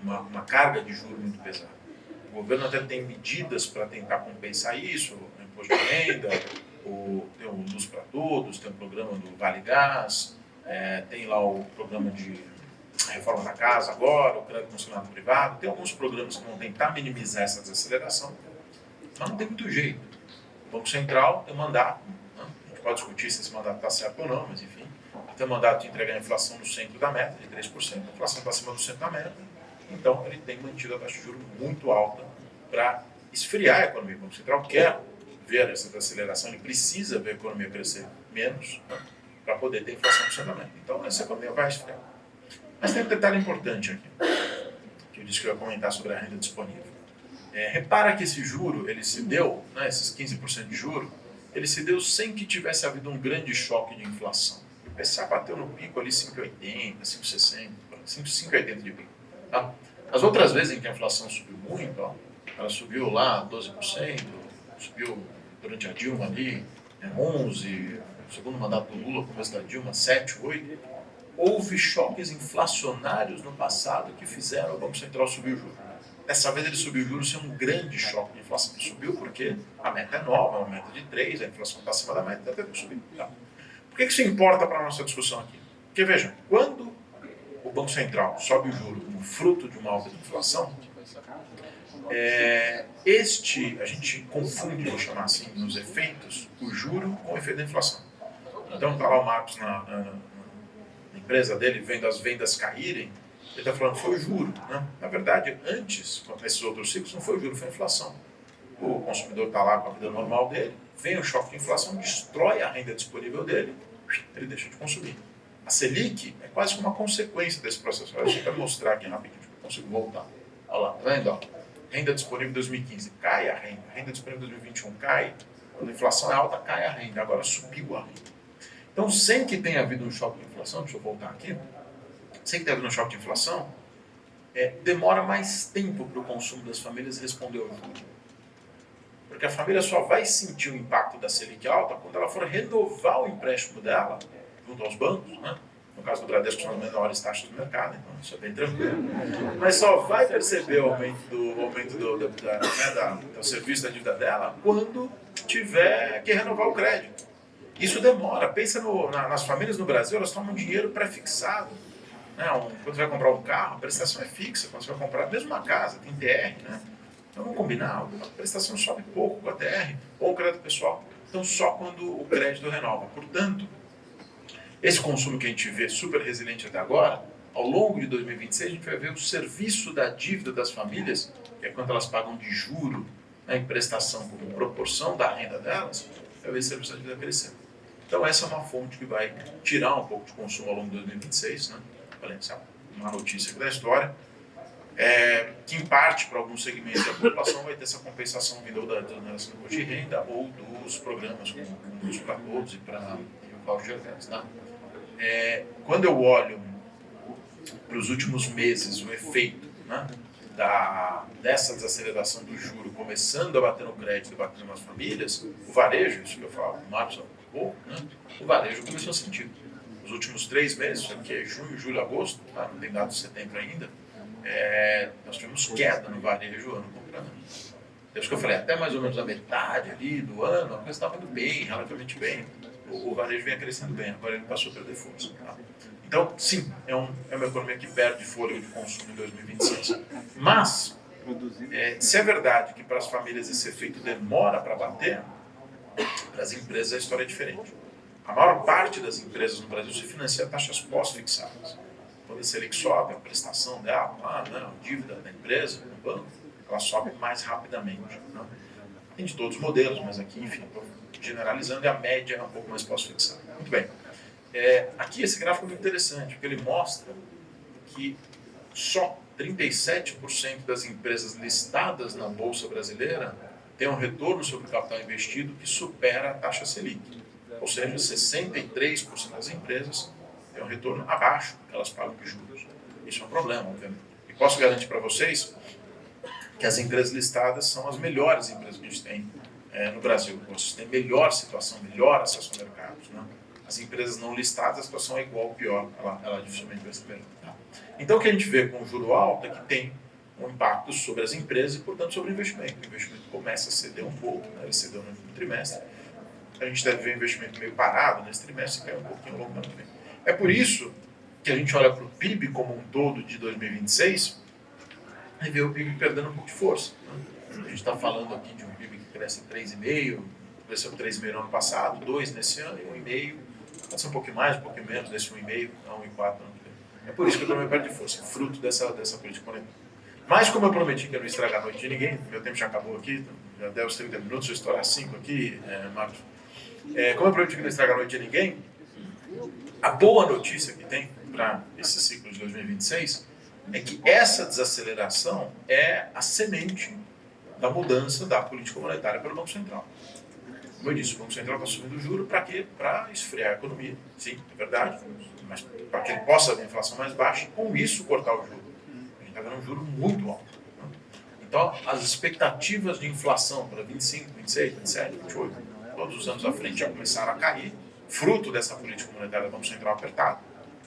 uma carga de juros muito pesada. O governo até tem medidas para tentar compensar isso, o imposto de renda, tem o Luz para Todos, tem o programa do Vale Gás, tem lá o programa de reforma da casa agora, o crédito consignado privado, tem alguns programas que vão tentar minimizar essa desaceleração, mas não tem muito jeito. O Banco Central tem mandato, né? A gente pode discutir se esse mandato está certo ou não, mas enfim, tem mandato de entregar a inflação no centro da meta, de 3%, a inflação está acima do centro da meta, então ele tem mantido a taxa de juros muito alta para esfriar a economia. O Banco Central quer ver essa desaceleração, ele precisa ver a economia crescer menos, né, para poder ter inflação no centro da meta. Então essa economia vai esfriar. Mas tem um detalhe importante aqui, que eu disse que eu ia comentar sobre a renda disponível. Repara que esse juro, ele se deu, né, esses 15% de juro, ele se deu sem que tivesse havido um grande choque de inflação. O IPCA bateu no pico ali 5,80, 5,60, 5,80 de pico. Tá? As outras vezes em que a inflação subiu muito, ó, ela subiu lá 12%, subiu durante a Dilma ali 11, segundo mandato do Lula, começo da Dilma, 7, 8, houve choques inflacionários no passado que fizeram o Banco Central subir o juros. Dessa vez ele subiu o juros sem um grande choque de inflação. Ele subiu porque a meta é nova, uma meta de 3, a inflação está acima da meta, até que subir. Tá. Por que isso importa para a nossa discussão aqui? Porque, veja, quando o Banco Central sobe o juro como fruto de uma alta de inflação, a gente confunde, vou chamar assim, nos efeitos, o juro com o efeito da inflação. Então está lá o Marcos na empresa dele, vendo as vendas caírem, ele está falando que foi o juro. Né? Na verdade, antes, nesses outros ciclos, não foi o juro, foi a inflação. O consumidor está lá com a vida normal dele, vem o choque de inflação, destrói a renda disponível dele, ele deixa de consumir. A Selic é quase uma consequência desse processo. Olha, deixa eu mostrar aqui rapidinho, que eu consigo voltar. Olha lá, tá vendo? Ó, renda disponível em 2015, cai a renda disponível em 2021, cai. Quando a inflação é alta, cai a renda. Agora subiu a renda. Então, sem que tenha havido um choque de inflação, deixa eu voltar aqui, sem que tenha havido um choque de inflação, demora mais tempo para o consumo das famílias responder ao juro. Porque a família só vai sentir o impacto da Selic alta quando ela for renovar o empréstimo dela junto aos bancos, né? No caso do Bradesco, são as menores taxas do mercado, então isso é bem tranquilo. Mas só vai perceber o aumento do serviço da dívida dela quando tiver que renovar o crédito. Isso demora. Pensa nas famílias no Brasil, elas tomam dinheiro pré-fixado. Né? Quando você vai comprar um carro, a prestação é fixa. Quando você vai comprar mesmo uma casa, tem TR. Né? Então vamos combinar, a prestação sobe pouco com a TR ou o crédito pessoal. Então só quando o crédito renova. Portanto, esse consumo que a gente vê super resiliente até agora, ao longo de 2026 a gente vai ver o serviço da dívida das famílias, que é quanto elas pagam de juro, né, em prestação como proporção da renda delas, vai ver esse serviço da dívida crescendo. Então essa é uma fonte que vai tirar um pouco de consumo ao longo de 2026, né? Falei, essa é uma notícia aqui da história, que em parte para alguns segmentos da população vai ter essa compensação vindo da geração de renda ou dos programas como os para todos e o voucher grátis, tá? Quando eu olho para os últimos meses o efeito, né, dessa desaceleração do juro começando a bater no crédito e bater nas famílias, o varejo, isso que eu falo, o Marcos pouco, né, o varejo começou a sentir. Os últimos 3 meses, que é junho, julho, agosto, tá, não tem dado de setembro ainda, nós tivemos queda no varejo ano contra ano. É isso que eu falei, até mais ou menos a metade ali do ano, a coisa estava indo bem, relativamente bem. O varejo vinha crescendo bem, agora ele passou a perder força. Tá? Então, sim, é uma economia que perde fôlego de consumo em 2026. Mas, se é verdade que para as famílias esse efeito demora para bater, para as empresas a história é diferente. A maior parte das empresas no Brasil se financia a taxas pós-fixadas. Quando a Selic sobe, a prestação dela, a dívida da empresa no banco, ela sobe mais rapidamente. Né? Tem de todos os modelos, mas aqui, enfim, estou generalizando, e a média é um pouco mais pós-fixada. Muito bem. Aqui esse gráfico é muito interessante, porque ele mostra que só 37% das empresas listadas na Bolsa Brasileira têm um retorno sobre o capital investido que supera a taxa Selic. Ou seja, 63% das empresas têm um retorno abaixo do que elas pagam de juros. Isso é um problema, obviamente. E posso garantir para vocês que as empresas listadas são as melhores empresas que a gente tem no Brasil. Vocês têm melhor situação, melhor acesso ao mercado. Né? As empresas não listadas, a situação é igual ou pior. Ela dificilmente vai ser melhor. Tá? Então, o que a gente vê com o juro alto é que tem um impacto sobre as empresas e, portanto, sobre o investimento. O investimento começa a ceder um pouco, né? Ele cedeu no último trimestre. A gente deve ver o investimento meio parado nesse trimestre e cai um pouquinho ao longo do ano que vem. É por isso que a gente olha para o PIB como um todo de 2026 e vê o PIB perdendo um pouco de força. Né? A gente está falando aqui de um PIB que cresce 3,5%, cresceu 3,5% no ano passado, 2% nesse ano e 1,5%. Pode ser um pouquinho mais, um pouquinho menos desse 1,5%, a 1,4% ano que vem. É por isso que eu também perde força, fruto dessa política monetária. Mas como eu prometi que eu não estragar a noite de ninguém, meu tempo já acabou aqui, já deu os 30 minutos, eu estourar 5 aqui, Marcos. Como eu prometi que não estragar a noite de ninguém, a boa notícia que tem para esse ciclo de 2026 é que essa desaceleração é a semente da mudança da política monetária pelo Banco Central. Como eu disse, o Banco Central está subindo o juro para quê? Para esfriar a economia. Sim, é verdade, mas para que ele possa ter a inflação mais baixa e com isso cortar o juro. A gente está vendo um juro muito alto. Né? Então, as expectativas de inflação para 25, 26, 27, 28 todos os anos à frente já começaram a cair, fruto dessa política monetária do Banco Central apertado.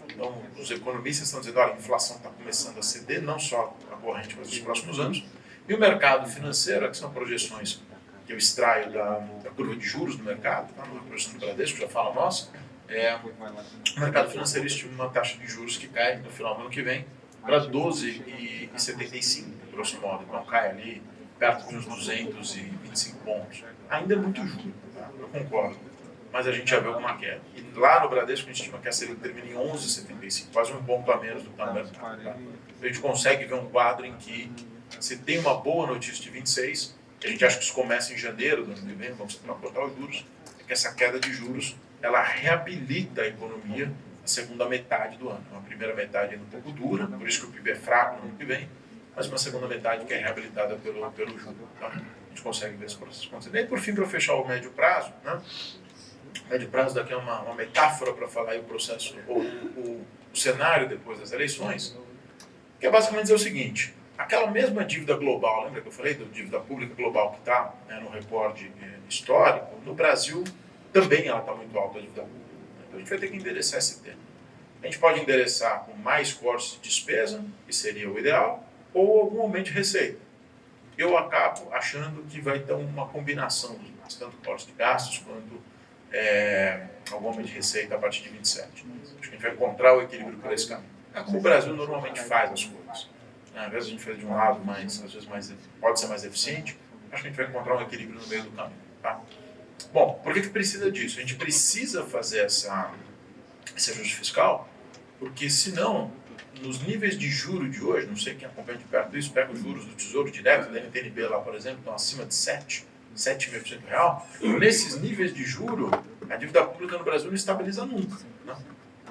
Então, os economistas estão dizendo, olha, a inflação está começando a ceder, não só a corrente, mas nos próximos anos. E o mercado financeiro, que são projeções que eu extraio da curva de juros do mercado, tá? Uma projeção do Bradesco, já fala nossa, o mercado financeiro estima uma taxa de juros que cai no final do ano que vem para 12,75, grosso modo. Então cai ali perto de uns 225 pontos. Ainda é muito juro, tá? Eu concordo. Mas a gente já vê alguma queda. E lá no Bradesco a gente estima que a Selic termina em 11,75, quase um ponto a menos do que está no mercado. Tá? A gente consegue ver um quadro em que se tem uma boa notícia de 26, que a gente acha que isso começa em janeiro do ano que vem, vamos cortar os juros, é que essa queda de juros ela reabilita a economia na segunda metade do ano. Uma primeira metade ainda um pouco dura, por isso que o PIB é fraco no ano que vem, mas uma segunda metade que é reabilitada pelo juro. Então, a gente consegue ver esse processo acontecendo. E por fim, para fechar o médio prazo, né? O médio prazo daqui é uma metáfora para falar aí o processo, o cenário depois das eleições, que é basicamente dizer o seguinte: aquela mesma dívida global, lembra que eu falei da dívida pública global que está, né, no recorde histórico, no Brasil também ela está muito alta, a dívida pública. Então a gente vai ter que endereçar esse tema. A gente pode endereçar com mais cortes de despesa, que seria o ideal, ou algum aumento de receita. Eu acabo achando que vai ter uma combinação dos dois, tanto cortes de gastos quanto algum aumento de receita a partir de 27. Acho que a gente vai encontrar o equilíbrio por esse caminho. É como o Brasil normalmente faz as coisas. Às vezes a gente faz de um lado, mas às vezes pode ser mais eficiente. Acho que a gente vai encontrar um equilíbrio no meio do caminho. Tá? Bom, por que precisa disso? A gente precisa fazer esse ajuste fiscal, porque senão, nos níveis de juro de hoje, não sei quem acompanha de perto isso, pega os juros do Tesouro Direto, da NTNB lá, por exemplo, estão acima de 7,5% real. Nesses níveis de juro, a dívida pública no Brasil não estabiliza nunca. Né?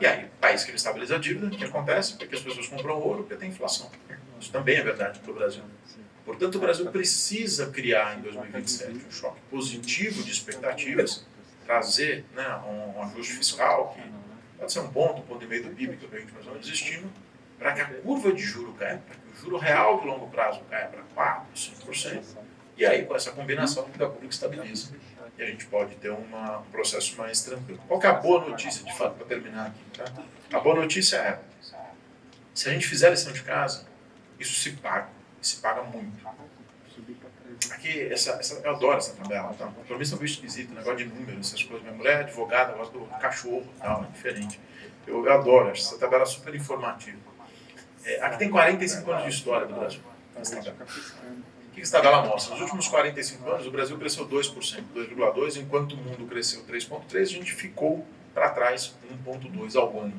E aí, país que não estabiliza a dívida, o que acontece? Porque as pessoas compram ouro porque tem inflação. Isso também é verdade para o Brasil. Portanto, o Brasil precisa criar em 2027 um choque positivo de expectativas, trazer, né, um ajuste fiscal, que pode ser um ponto e meio do PIB, que eu vejo mais ou menos estima, para que a curva de juro caia, para que o juro real de longo prazo caia para 4%, 5%, e aí com essa combinação a dívida pública estabiliza e a gente pode ter um processo mais tranquilo. Qual que é a boa notícia, de fato, para terminar aqui? Tá? A boa notícia é, se a gente fizer a lição de casa, isso se paga muito. Aqui, eu adoro essa tabela, tá? Para mim isso é um bicho esquisito, negócio de números, essas coisas. Minha mulher é advogada, gosta do cachorro, tal, é diferente. Eu adoro, acho essa tabela super informativa. Aqui tem 45 anos de história do Brasil. O que essa tabela mostra? Nos últimos 45 anos, o Brasil cresceu 2%, 2,2%, enquanto o mundo cresceu 3,3%, a gente ficou para trás 1,2% ao ano.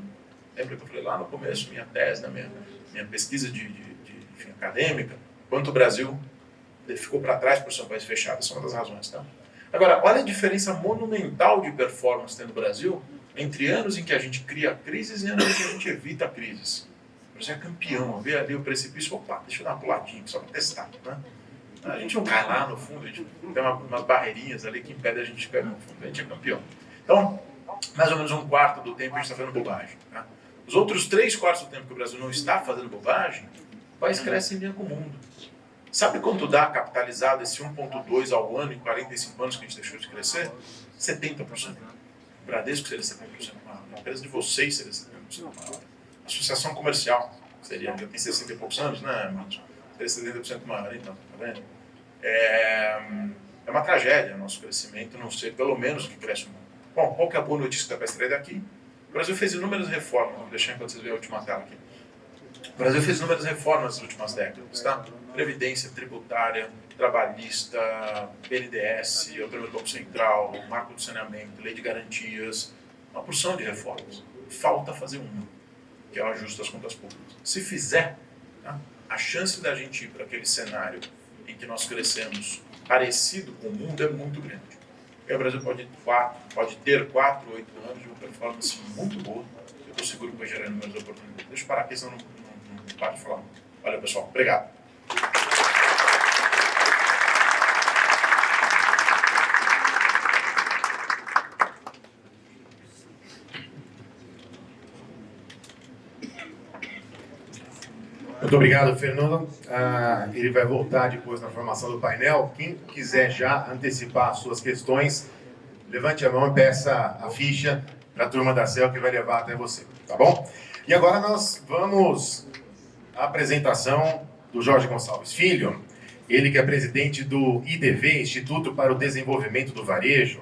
Lembra que eu falei lá no começo, minha tese, minha pesquisa enfim, acadêmica, quanto o Brasil ficou para trás por ser um país fechado. Essa é uma das razões. Tá? Agora, olha a diferença monumental de performance que tem no Brasil entre anos em que a gente cria crises e anos em que a gente evita crises. O Brasil é campeão. Vê ali o precipício, opa, deixa eu dar uma puladinha, só para testar. Né? A gente não cai lá no fundo, a gente tem umas barreirinhas ali que impedem a gente de cair no fundo. A gente é campeão. Então, mais ou menos um quarto do tempo a gente está fazendo bobagem. Tá? Os outros 3/4 do tempo que o Brasil não está fazendo bobagem, o país cresce em linha com o mundo. Sabe quanto dá capitalizado esse 1,2 ao ano em 45 anos que a gente deixou de crescer? 70%. O Bradesco seria 70% maior. A empresa de vocês seria 70% maior. A associação comercial seria, já tem 60 e poucos anos, né, Marcos? Seria 70% maior, então, tá vendo? É uma tragédia o nosso crescimento não ser pelo menos o que cresce o mundo. Bom, qual que é a boa notícia que dá para extrair daqui? O Brasil fez inúmeras reformas, vou deixar enquanto vocês veem a última tela aqui. O Brasil fez inúmeras reformas nas últimas décadas, tá? Previdência tributária, trabalhista, BNDES, o primeiro Banco Central, marco do saneamento, lei de garantias, uma porção de reformas. Falta fazer uma, que é o ajuste das contas públicas. Se fizer, tá? A chance da gente ir para aquele cenário em que nós crescemos parecido com o mundo é muito grande. E o Brasil pode ter 4, 8 anos de uma performance muito boa. Eu estou seguro que vai gerar inúmeras oportunidades. Deixa eu parar aqui, senão não paro de falar. Valeu, pessoal. Obrigado. Muito obrigado, Fernando. Ele vai voltar depois na formação do painel. Quem quiser já antecipar as suas questões, levante a mão e peça a ficha para a turma da CEL que vai levar até você, tá bom? E agora nós vamos à apresentação do Jorge Gonçalves Filho, ele que é presidente do IDV, Instituto para o Desenvolvimento do Varejo,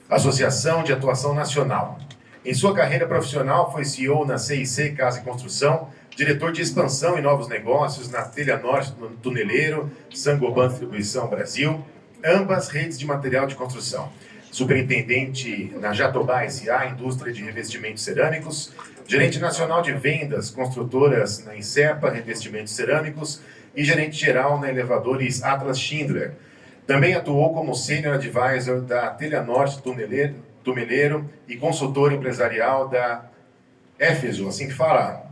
Associação de Atuação Nacional. Em sua carreira profissional, foi CEO na CIC Casa e Construção, diretor de expansão e novos negócios na Telha Norte Tuneleiro, Sangoban Distribuição Brasil, ambas redes de material de construção. Superintendente na Jatobá S.A., indústria de revestimentos cerâmicos, gerente nacional de vendas, construtoras na Insepa, revestimentos cerâmicos, e gerente geral na Elevadores Atlas Schindler. Também atuou como Senior Advisor da Telha Norte Tuneleiro e consultor empresarial da Éfeso, assim que fala,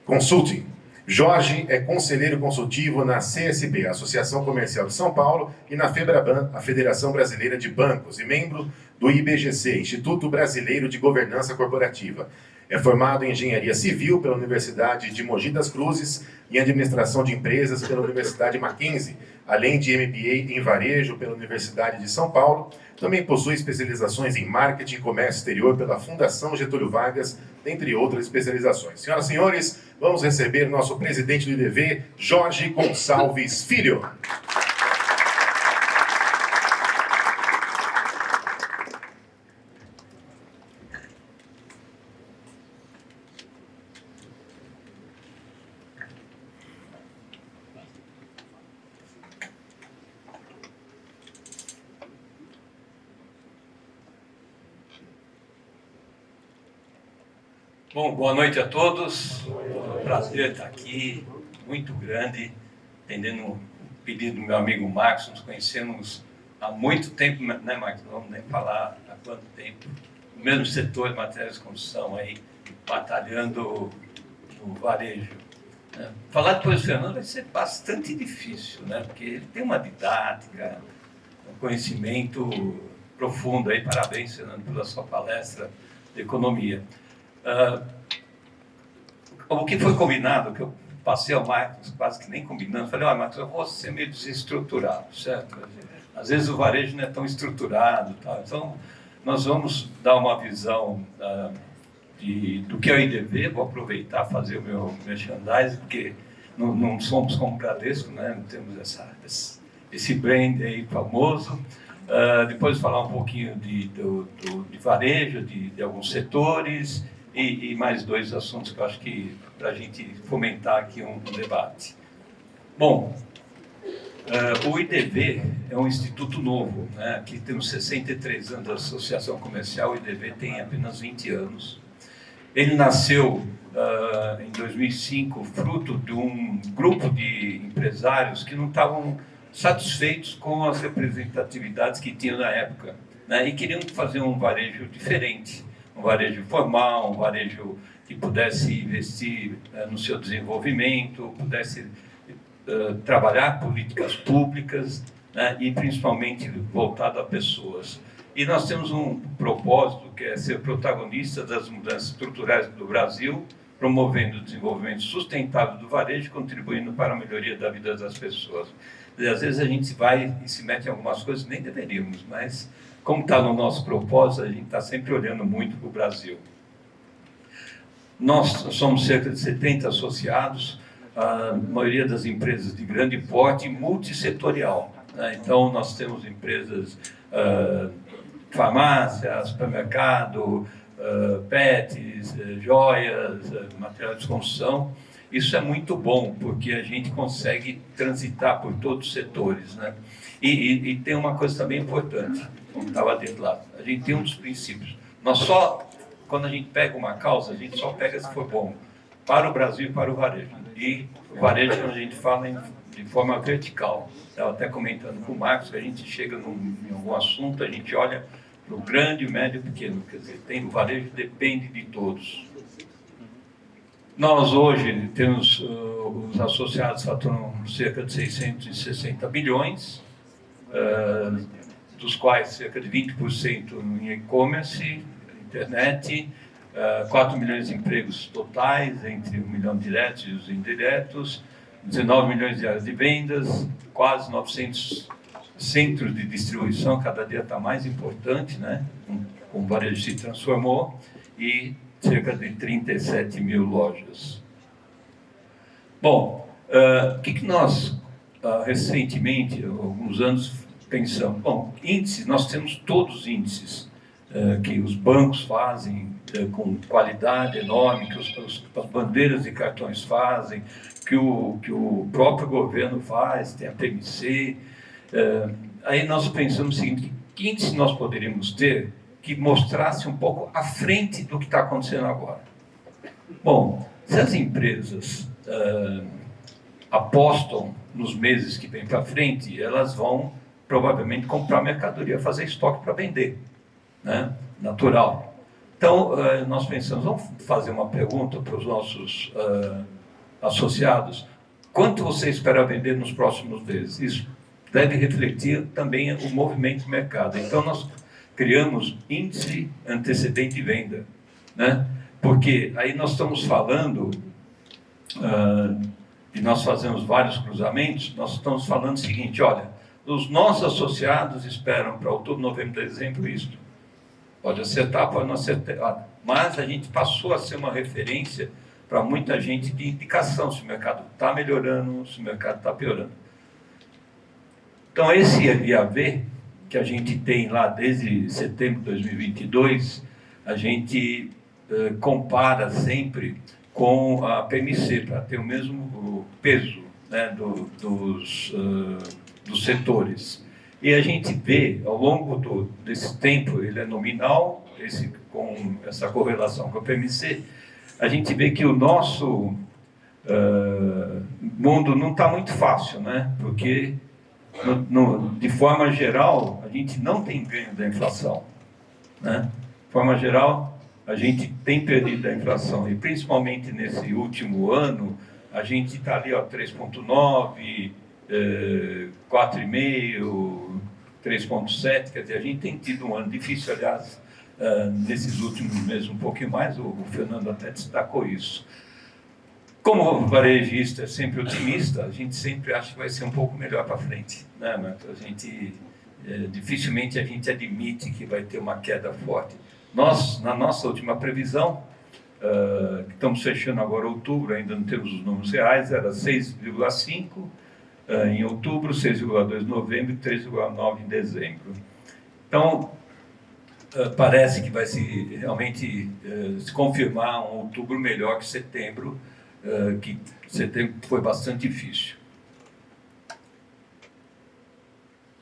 Consulting. Jorge é conselheiro consultivo na CSB, Associação Comercial de São Paulo, e na FEBRABAN, a Federação Brasileira de Bancos, e membro do IBGC, Instituto Brasileiro de Governança Corporativa. É formado em Engenharia Civil pela Universidade de Mogi das Cruzes e em Administração de Empresas pela Universidade Mackenzie, além de MBA em Varejo pela Universidade de São Paulo. Também possui especializações em Marketing e Comércio Exterior pela Fundação Getúlio Vargas, dentre outras especializações. Senhoras e senhores, vamos receber nosso presidente do IDV, Jorge Gonçalves Filho. Bom, boa noite a todos. É um prazer estar aqui, muito grande, atendendo o pedido do meu amigo Marcos. Nos conhecemos há muito tempo, né, Marcos? Não vamos nem falar há quanto tempo. No mesmo setor de materiais de construção, aí, batalhando no varejo. Falar depois do Fernando vai ser bastante difícil, né? Porque ele tem uma didática, um conhecimento profundo. Aí, parabéns, Fernando, pela sua palestra de economia. O que foi combinado, que eu passei ao Marcos, quase que nem combinando, falei, olha, Marcos, eu vou ser meio desestruturado, certo? Às vezes o varejo não é tão estruturado, tá? Então nós vamos dar uma visão do que é o IDV, vou aproveitar fazer o meu merchandising, porque não somos como o Bradesco, né? Não temos esse brand aí famoso. Depois falar um pouquinho de varejo, de alguns setores, e mais dois assuntos que eu acho que para a gente fomentar aqui um debate. Bom, o IDV é um instituto novo, né? Aqui temos 63 anos da Associação Comercial, o IDV tem apenas 20 anos. Ele nasceu em 2005, fruto de um grupo de empresários que não estavam satisfeitos com as representatividades que tinham na época, né? E queriam fazer um varejo diferente. Um varejo formal, um varejo que pudesse investir no seu desenvolvimento, pudesse trabalhar políticas públicas, né, e principalmente voltado a pessoas. E nós temos um propósito que é ser protagonista das mudanças estruturais do Brasil, promovendo o desenvolvimento sustentável do varejo, contribuindo para a melhoria da vida das pessoas. E, às vezes a gente vai e se mete em algumas coisas que nem deveríamos, mas como está no nosso propósito, a gente está sempre olhando muito para o Brasil. Nós somos cerca de 70 associados, a maioria das empresas de grande porte e multissetorial, né? Então, nós temos empresas, farmácia, supermercado, pets, joias, materiais de construção. Isso é muito bom, porque a gente consegue transitar por todos os setores, né? E tem uma coisa também importante, como estava dentro lá, a gente tem um dos princípios. Nós só, quando a gente pega uma causa, a gente só pega se for bom para o Brasil e para o varejo. E o varejo, quando a gente fala de forma vertical, estava até comentando com o Marcos, que a gente chega em algum assunto, a gente olha para o grande, médio e pequeno, quer dizer, o varejo depende de todos. Nós hoje temos, os associados faturam cerca de 660 bilhões, dos quais cerca de 20% em e-commerce, internet, 4 milhões de empregos totais, entre 1 milhão diretos e os indiretos, 19 milhões de áreas de vendas, quase 900 centros de distribuição cada dia está mais importante, né? O varejo se transformou e cerca de 37 mil lojas. Bom, o que nós recentemente, há alguns anos, pensamos? Bom, índices, nós temos todos os índices que os bancos fazem com qualidade enorme, que as bandeiras de cartões fazem, que o próprio governo faz, tem a PMC. Aí nós pensamos o seguinte: que índice nós poderíamos ter que mostrasse um pouco à frente do que está acontecendo agora? Bom, se as empresas apostam nos meses que vêm para frente, elas vão provavelmente comprar mercadoria, fazer estoque para vender, né? Natural. Então, nós pensamos, vamos fazer uma pergunta para os nossos associados: quanto você espera vender nos próximos meses? Isso deve refletir também o movimento do mercado. Então, nós criamos índice antecedente de venda, né? Porque aí nós estamos falando, e nós fazemos vários cruzamentos, nós estamos falando o seguinte: olha, os nossos associados esperam para outubro, novembro, dezembro isto. Pode acertar, pode não acertar, mas a gente passou a ser uma referência para muita gente de indicação se o mercado está melhorando, se o mercado está piorando. Então, esse IAV que a gente tem lá desde setembro de 2022, a gente compara sempre com a PMC, para ter o mesmo peso, né, dos setores. E a gente vê, ao longo desse tempo, ele é nominal, com essa correlação com a PMC, a gente vê que o nosso mundo não está muito fácil, né? Porque, de forma geral, a gente não tem ganho da inflação, né? De forma geral, a gente tem perdido da inflação, e principalmente nesse último ano, a gente está ali, 3,9%, 4,5%, 3,7%, quer dizer, a gente tem tido um ano difícil, aliás, nesses últimos meses um pouquinho mais, o Fernando até destacou isso. Como o varejista é sempre otimista, a gente sempre acha que vai ser um pouco melhor para frente, né, Marco? Dificilmente a gente admite que vai ter uma queda forte. Nós, na nossa última previsão, estamos fechando agora outubro, ainda não temos os números reais, era 6,5% em outubro, 6,2% em novembro e 3,9% em dezembro. Então, parece que vai realmente se confirmar um outubro melhor que setembro, que setembro foi bastante difícil.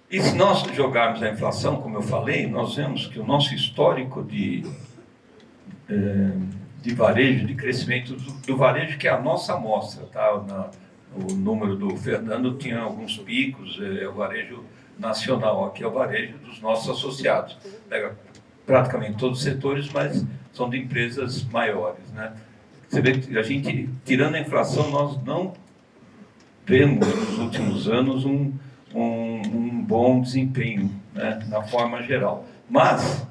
E se nós jogarmos a inflação, como eu falei, nós vemos que o nosso histórico de varejo, de crescimento do varejo, que é a nossa amostra, tá? O número do Fernando tinha alguns picos, é o varejo nacional, aqui é o varejo dos nossos associados. Pega praticamente todos os setores, mas são de empresas maiores, né? Você vê que a gente, tirando a inflação, nós não vemos nos últimos anos um bom desempenho, né, na forma geral. Mas,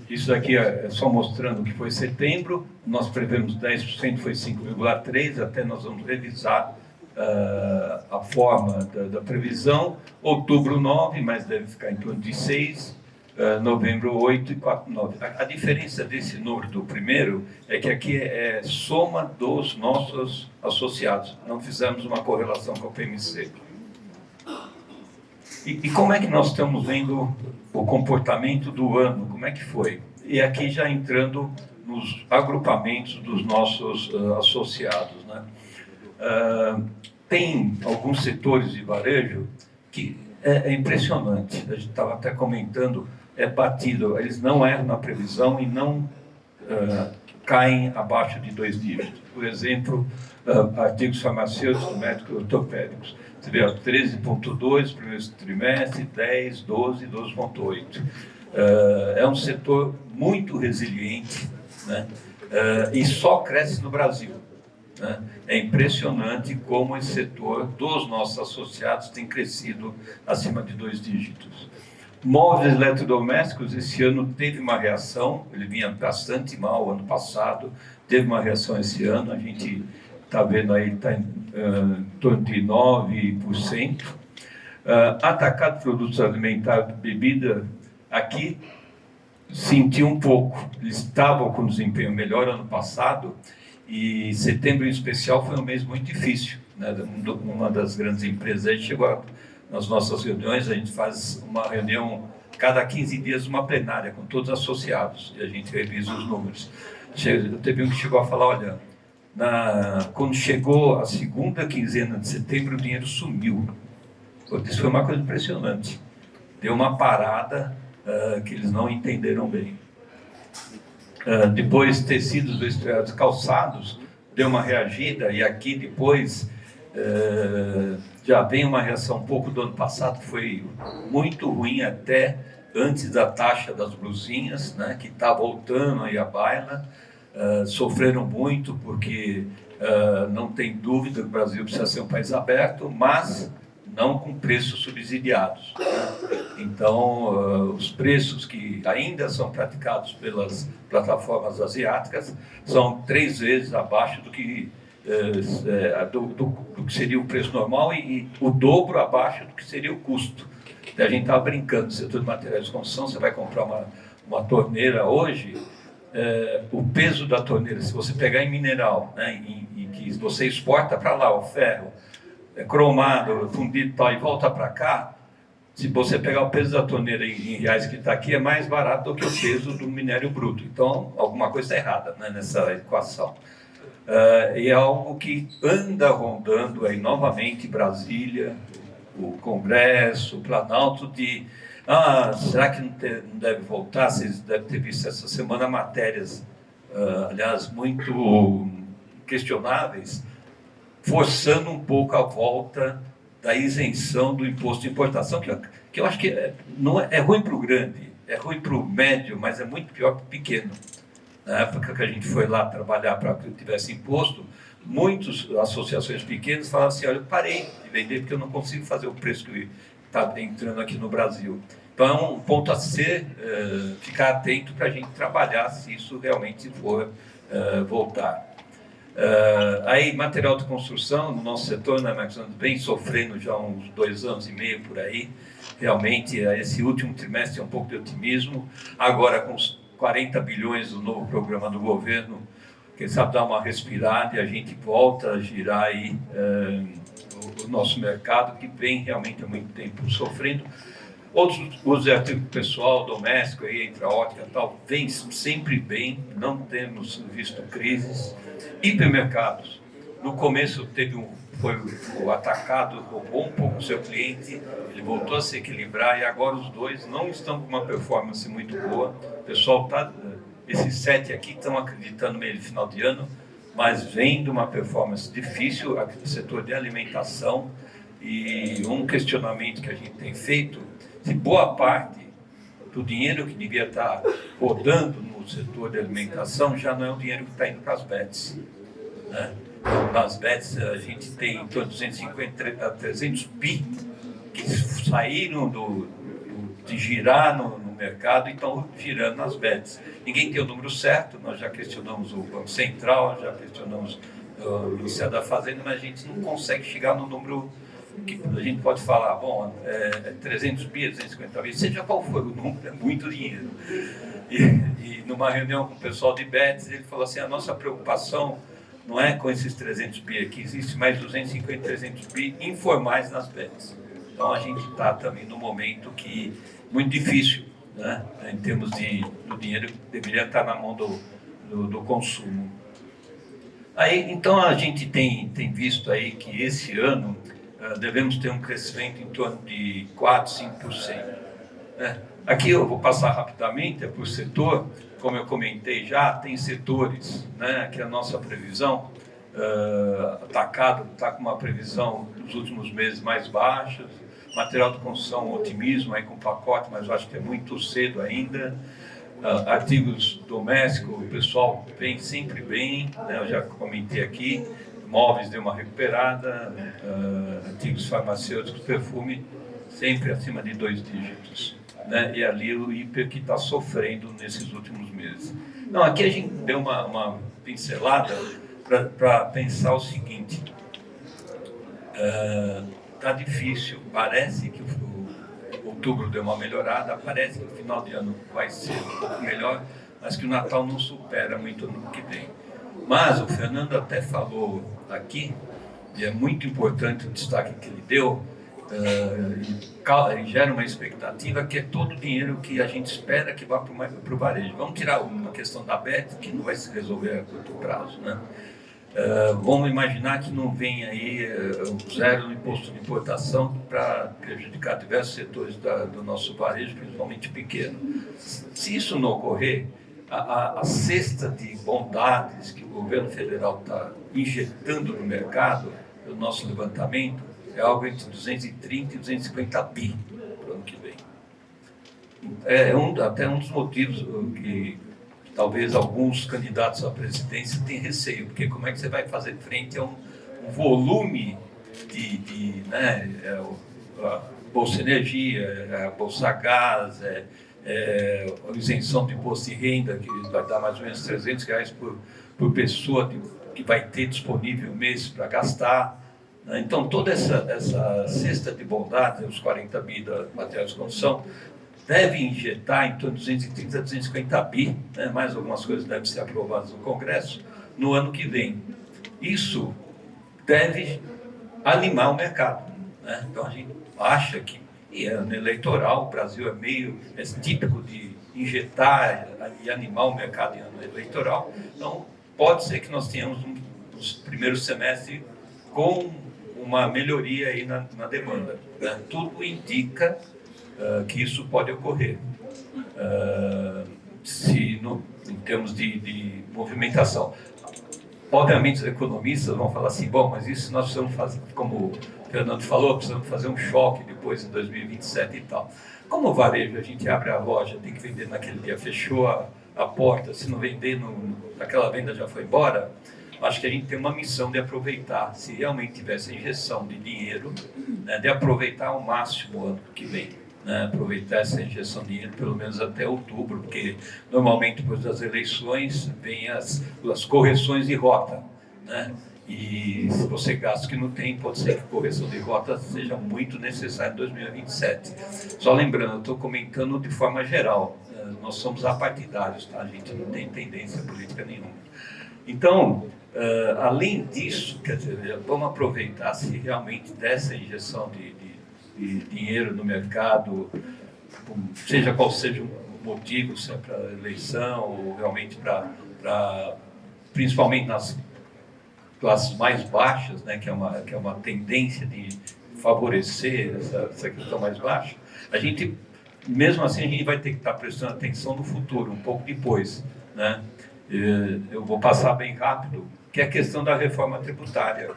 isso daqui é só mostrando que foi setembro, nós prevemos 10%, foi 5,3%, até nós vamos revisar a forma da previsão. Outubro 9%, mas deve ficar em torno de 6%, novembro 8% e 4,9%. A diferença desse número do primeiro é que aqui é soma dos nossos associados, não fizemos uma correlação com o PMC. E como é que nós estamos vendo o comportamento do ano? Como é que foi? E aqui já entrando nos agrupamentos dos nossos associados, né? Tem alguns setores de varejo que é impressionante. A gente estava até comentando, é batido. Eles não erram na previsão e não caem abaixo de 2 dígitos. Por exemplo, artigos farmacêuticos, médicos ortopédicos. Você vê, 13,2% primeiro trimestre, 10%, 12%, 12,8%. É um setor muito resiliente, né? E só cresce no Brasil, né? É impressionante como esse setor dos nossos associados tem crescido acima de 2 dígitos. Móveis eletrodomésticos, esse ano teve uma reação, ele vinha bastante mal ano passado, teve uma reação esse ano, a gente está vendo aí, está em torno de 9%. Atacado de produtos alimentares, bebida, aqui senti um pouco. Eles estavam com desempenho melhor ano passado, e setembro em especial foi um mês muito difícil, né? Uma das grandes empresas, a gente chegou nas nossas reuniões, a gente faz uma reunião cada 15 dias, uma plenária com todos os associados, e a gente revisa os números. Teve um que chegou a falar, olha, quando chegou a segunda quinzena de setembro, o dinheiro sumiu. Isso foi uma coisa impressionante. Deu uma parada que eles não entenderam bem. Depois, tecidos, vestuários, calçados, deu uma reagida, e aqui depois já vem uma reação um pouco do ano passado, que foi muito ruim até antes da taxa das blusinhas, né, que está voltando aí à baila. Sofreram muito porque não tem dúvida que o Brasil precisa ser um país aberto, mas não com preços subsidiados, né? Então, os preços que ainda são praticados pelas plataformas asiáticas são 3 vezes abaixo do que seria o preço normal, e o dobro abaixo do que seria o custo. A gente estava brincando no setor de materiais de construção, você vai comprar uma torneira hoje, o peso da torneira, se você pegar em mineral, né, e que você exporta para lá o ferro, cromado, fundido e tal, e volta para cá, se você pegar o peso da torneira em reais que está aqui, é mais barato do que o peso do minério bruto. Então, alguma coisa está errada, né, nessa equação. E é algo que anda rondando aí novamente Brasília, o Congresso, o Planalto, será que não deve voltar? Vocês devem ter visto essa semana matérias, aliás, muito questionáveis, forçando um pouco a volta da isenção do imposto de importação, que eu acho que não é ruim para o grande, é ruim para o médio, mas é muito pior para o pequeno. Na época que a gente foi lá trabalhar para que tivesse imposto, muitas associações pequenas falavam assim, olha, eu parei de vender porque eu não consigo fazer o preço que está entrando aqui no Brasil. Então é um ponto a ficar atento para a gente trabalhar se isso realmente for voltar. Aí, material de construção, no nosso setor, né, vem sofrendo já uns 2 anos e meio por aí. Realmente, esse último trimestre é um pouco de otimismo. Agora, com os 40 bilhões do novo programa do governo, quem sabe dar uma respirada e a gente volta a girar aí o nosso mercado, que vem realmente há muito tempo sofrendo. Outros usos de artigo pessoal, doméstico, aí, entre a ótica e tal, vem sempre bem, não temos visto crises. Hipermercados, no começo foi o atacado, roubou um pouco o seu cliente, ele voltou a se equilibrar, e agora os dois não estão com uma performance muito boa. O pessoal esses 7 aqui estão acreditando meio de final de ano, mas vem de uma performance difícil aqui no setor de alimentação. E um questionamento que a gente tem feito, se boa parte do dinheiro que devia estar rodando no setor de alimentação já não é o dinheiro que está indo para as bets, né? Nas bets a gente tem em torno de 250 a 300 bi que saíram de girar no mercado e estão girando nas bets. Ninguém tem o número certo, nós já questionamos o Banco Central, já questionamos o Ministério da Fazenda, mas a gente não consegue chegar no número que a gente pode falar, bom, 300 bi, 250 bi, seja qual for o número, é muito dinheiro. E numa reunião com o pessoal de bets, ele falou assim, a nossa preocupação não é com esses 300 bi aqui, existe mais 250, 300 bi informais nas bets. Então a gente está também num momento muito difícil, né, em termos do dinheiro que deveria estar na mão do consumo. Aí, então a gente tem visto aí que esse ano devemos ter um crescimento em torno de 4%, 5%. Né? Aqui eu vou passar rapidamente por setor, como eu comentei já, tem setores, né, que a nossa previsão, atacado está com uma previsão nos últimos meses mais baixa, material de construção, otimismo aí com pacote, mas eu acho que é muito cedo ainda. Artigos domésticos, o pessoal vem sempre bem, né, eu já comentei aqui. Móveis deu uma recuperada, artigos farmacêuticos, perfume, sempre acima de 2 dígitos. Né? E ali o hiper que está sofrendo nesses últimos meses. Não, aqui a gente deu uma pincelada para pensar o seguinte: está difícil, parece que o outubro deu uma melhorada, parece que o final de ano vai ser um pouco melhor, mas que o Natal não supera muito no ano que vem. Mas o Fernando até falou aqui, e é muito importante o destaque que ele deu, e gera uma expectativa, que é todo o dinheiro que a gente espera que vá para o varejo. Vamos tirar a questão da BET, que não vai se resolver a curto prazo, né? Vamos imaginar que não vem aí zero no imposto de importação para prejudicar diversos setores do nosso varejo, principalmente pequeno. Se isso não ocorrer, a cesta de bondades que o governo federal está injetando no mercado, o nosso levantamento, é algo entre 230 e 250 bi para o ano que vem. Até um dos motivos que talvez alguns candidatos à presidência tenham receio, porque como é que você vai fazer frente a um volume né, a Bolsa Energia, a Bolsa Gás, a isenção de imposto de renda, que vai dar mais ou menos R$300 por pessoa que vai ter disponível mês para gastar. Então, toda essa cesta de bondade, os 40 bi da matéria de construção, deve injetar em torno de 230 a 250 bi, né? Mais algumas coisas devem ser aprovadas no Congresso, no ano que vem. Isso deve animar o mercado, né? Então, a gente acha que, e ano eleitoral, o Brasil é típico de injetar e animar o mercado em ano eleitoral, então pode ser que nós tenhamos nos primeiros semestres com uma melhoria aí na demanda, né? Tudo indica que isso pode ocorrer, em termos de movimentação. Obviamente, os economistas vão falar assim: bom, mas isso nós precisamos fazer, como o Fernando falou, precisamos fazer um choque depois em 2027 e tal. Como o varejo, a gente abre a loja, tem que vender naquele dia, fechou a porta, se não vender, aquela venda já foi embora. Acho que a gente tem uma missão de aproveitar, se realmente tiver essa injeção de dinheiro, né, de aproveitar ao máximo o ano que vem, né, aproveitar essa injeção de dinheiro pelo menos até outubro, porque normalmente depois das eleições vem as correções de rota, né, e se você gasta que não tem, pode ser que a correção de rota seja muito necessária em 2027. Só lembrando, eu estou comentando de forma geral, nós somos apartidários, tá? A gente não tem tendência política nenhuma. Então, além disso, quer dizer, vamos aproveitar se realmente dessa injeção de dinheiro no mercado, seja qual seja o motivo, se é para eleição ou realmente principalmente nas classes mais baixas, né, que é uma tendência de favorecer essa questão mais baixa, a gente, mesmo assim, a gente vai ter que estar prestando atenção no futuro, um pouco depois, né? Eu vou passar bem rápido, que é a questão da reforma tributária.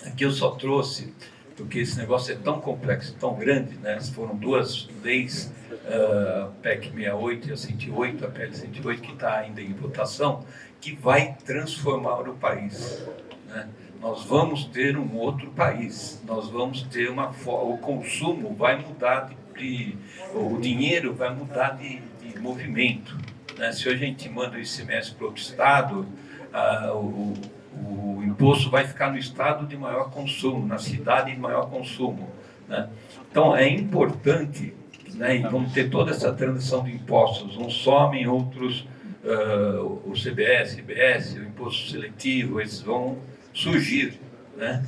Aqui eu só trouxe, porque esse negócio é tão complexo, tão grande, né? Foram duas leis, a PEC 68 e a 108, a PL 108, que está ainda em votação, que vai transformar o país, né? Nós vamos ter um outro país, nós vamos ter o consumo vai mudar o dinheiro vai mudar de movimento, né? Se hoje a gente manda o ICMS para outro estado, o imposto vai ficar no estado de maior consumo, na cidade de maior consumo, né? Então é importante, né, e vamos ter toda essa transição de impostos, uns somem, outros, o CBS, IBS, o imposto seletivo, eles vão surgir, né?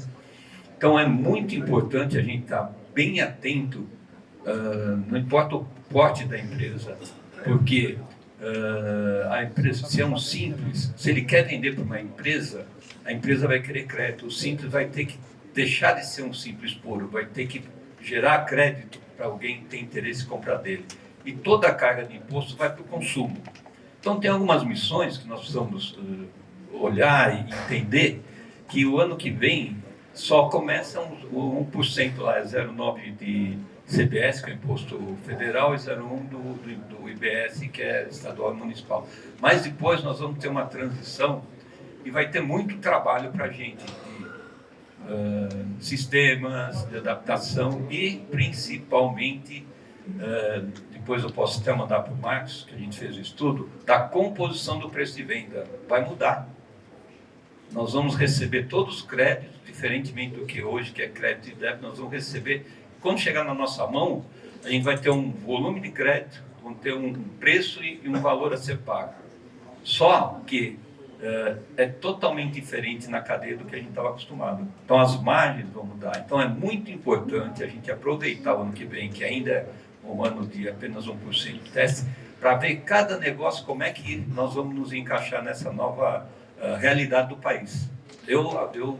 Então é muito importante a gente estar bem atento, não importa o porte da empresa, porque a empresa, se é um simples, se ele quer vender para uma empresa, a empresa vai querer crédito. O simples vai ter que deixar de ser um simples puro, vai ter que gerar crédito para alguém que tem interesse em comprar dele. E toda a carga de imposto vai para o consumo. Então tem algumas missões que nós precisamos olhar e entender que o ano que vem só começa o 1% lá, é 0,9% de CBS, que é o imposto federal, e 0,1% do IBS, que é estadual e municipal. Mas depois nós vamos ter uma transição e vai ter muito trabalho para a gente de sistemas, de adaptação e, principalmente, depois eu posso até mandar para o Marcos, que a gente fez o estudo, da composição do preço de venda. Vai mudar. nós vamos receber todos os créditos, diferentemente do que hoje, que é crédito e débito, nós vamos receber, quando chegar na nossa mão, a gente vai ter um volume de crédito, vamos ter um preço e um valor a ser pago. Só que é totalmente diferente na cadeia do que a gente estava acostumado. Então as margens vão mudar. Então é muito importante a gente aproveitar o ano que vem, que ainda é um ano de apenas 1% de teste, para ver cada negócio como é que nós vamos nos encaixar nessa nova realidade do país. Eu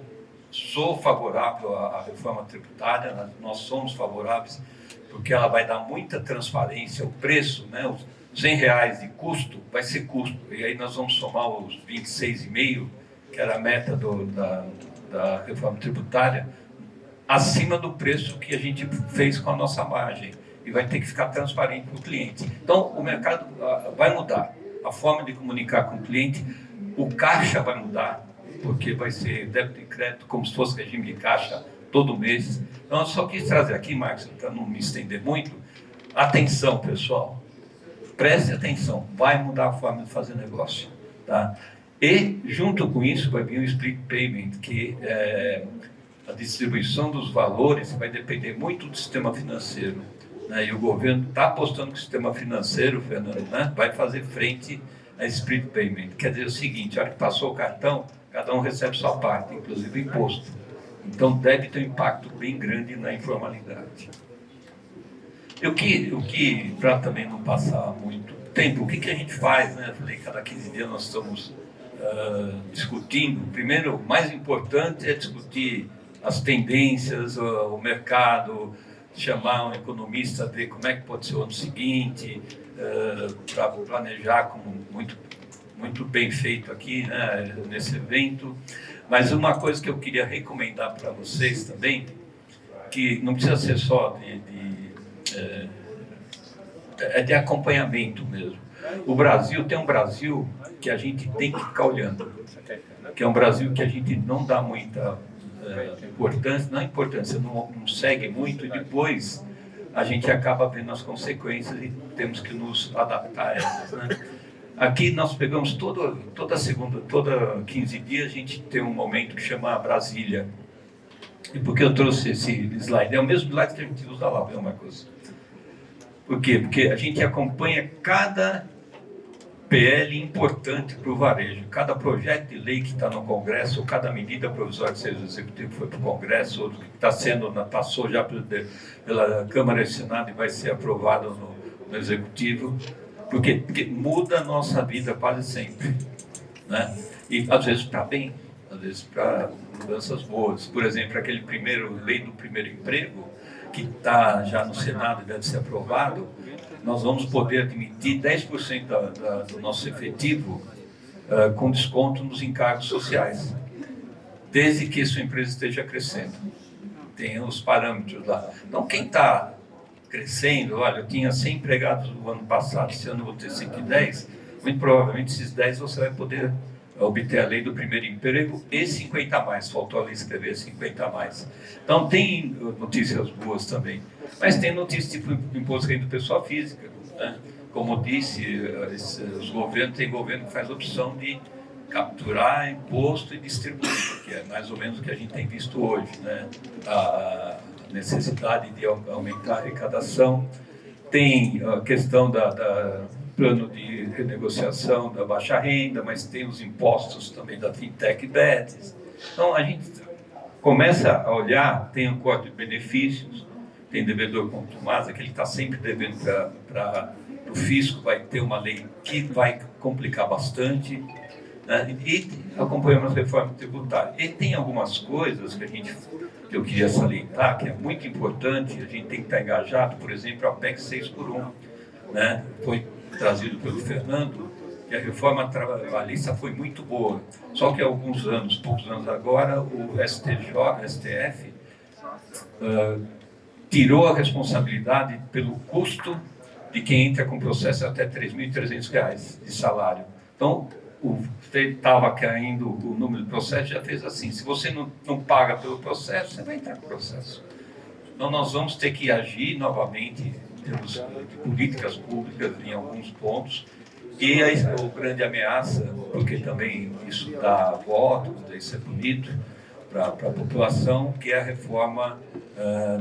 sou favorável à reforma tributária, nós somos favoráveis, porque ela vai dar muita transparência, o preço, né, os R$100 de custo, vai ser custo, e aí nós vamos somar os 26,5, que era a meta da reforma tributária, acima do preço que a gente fez com a nossa margem, e vai ter que ficar transparente para o cliente. Então, o mercado vai mudar, a forma de comunicar com o cliente, o caixa vai mudar, porque vai ser débito e crédito como se fosse regime de caixa todo mês. Então, eu só quis trazer aqui, Marcos, para não me estender muito, atenção, pessoal, preste atenção, vai mudar a forma de fazer negócio, tá? E, junto com isso, vai vir o split payment, que a distribuição dos valores vai depender muito do sistema financeiro, né? E o governo está apostando que o sistema financeiro, Fernando, né, vai fazer frente a split payment. Quer dizer o seguinte, a hora que passou o cartão, cada um recebe sua parte, inclusive o imposto. Então, deve ter um impacto bem grande na informalidade. O que para também não passar muito tempo, o que a gente faz, né? Eu falei, cada 15 dias nós estamos discutindo. Primeiro, o mais importante é discutir as tendências, o mercado, chamar um economista, ver como é que pode ser o ano seguinte, para planejar como muito bem feito aqui, né, nesse evento. Mas uma coisa que eu queria recomendar para vocês também, que não precisa ser só de acompanhamento mesmo. O Brasil tem um Brasil que a gente tem que ficar olhando, que é um Brasil que a gente não dá muita importância, não segue muito, e depois a gente acaba vendo as consequências e temos que nos adaptar a elas, né? Aqui nós pegamos toda 15 dias a gente tem um momento que chama Brasília. E por que eu trouxe esse slide? É o mesmo slide que a gente usa lá, viu, Marcos? Por quê? Porque a gente acompanha cada PL importante para o varejo. Cada projeto de lei que está no Congresso, cada medida provisória que seja executivo foi para o Congresso, outro que passou já pela Câmara e Senado e vai ser aprovado no Executivo, porque muda a nossa vida quase sempre, né? E às vezes para bem, às vezes para mudanças boas. Por exemplo, aquele lei do primeiro emprego, que está já no Senado e deve ser aprovado, nós vamos poder admitir 10% do nosso efetivo com desconto nos encargos sociais, desde que sua empresa esteja crescendo. Tem os parâmetros lá. Então, quem está crescendo, olha, eu tinha 100 empregados no ano passado, esse ano eu vou ter 110, muito provavelmente esses 10 você vai poder obter a lei do primeiro emprego e 50 a mais, faltou ali escrever 50 a mais. Então tem notícias boas também, mas tem notícias tipo imposto de renda de pessoa física, né? Como disse, os governos, tem governo que faz opção de capturar imposto e distribuir, que é mais ou menos o que a gente tem visto hoje, né? A necessidade de aumentar a arrecadação, tem a questão da plano de renegociação da baixa renda, mas tem os impostos também da Fintech Bets. Então, a gente começa a olhar, tem o corte de benefícios, tem devedor contumaz, aquele que está sempre devendo para o fisco, vai ter uma lei que vai complicar bastante, né? E acompanhamos a reforma tributária. E tem algumas coisas que eu queria salientar, que é muito importante, a gente tem que estar engajado, por exemplo, a PEC 6x1, né? Foi trazido pelo Fernando, e a reforma trabalhista foi muito boa. Só que há poucos anos agora, o STF tirou a responsabilidade pelo custo de quem entra com processo até R$ 3.300 de salário. Então, estava caindo o número de processos, já fez assim, se você não paga pelo processo, você vai entrar com o processo. Então, nós vamos ter que agir novamente em termos de políticas públicas em alguns pontos, e a grande ameaça, porque também isso dá votos, isso é bonito para a população, que é a reforma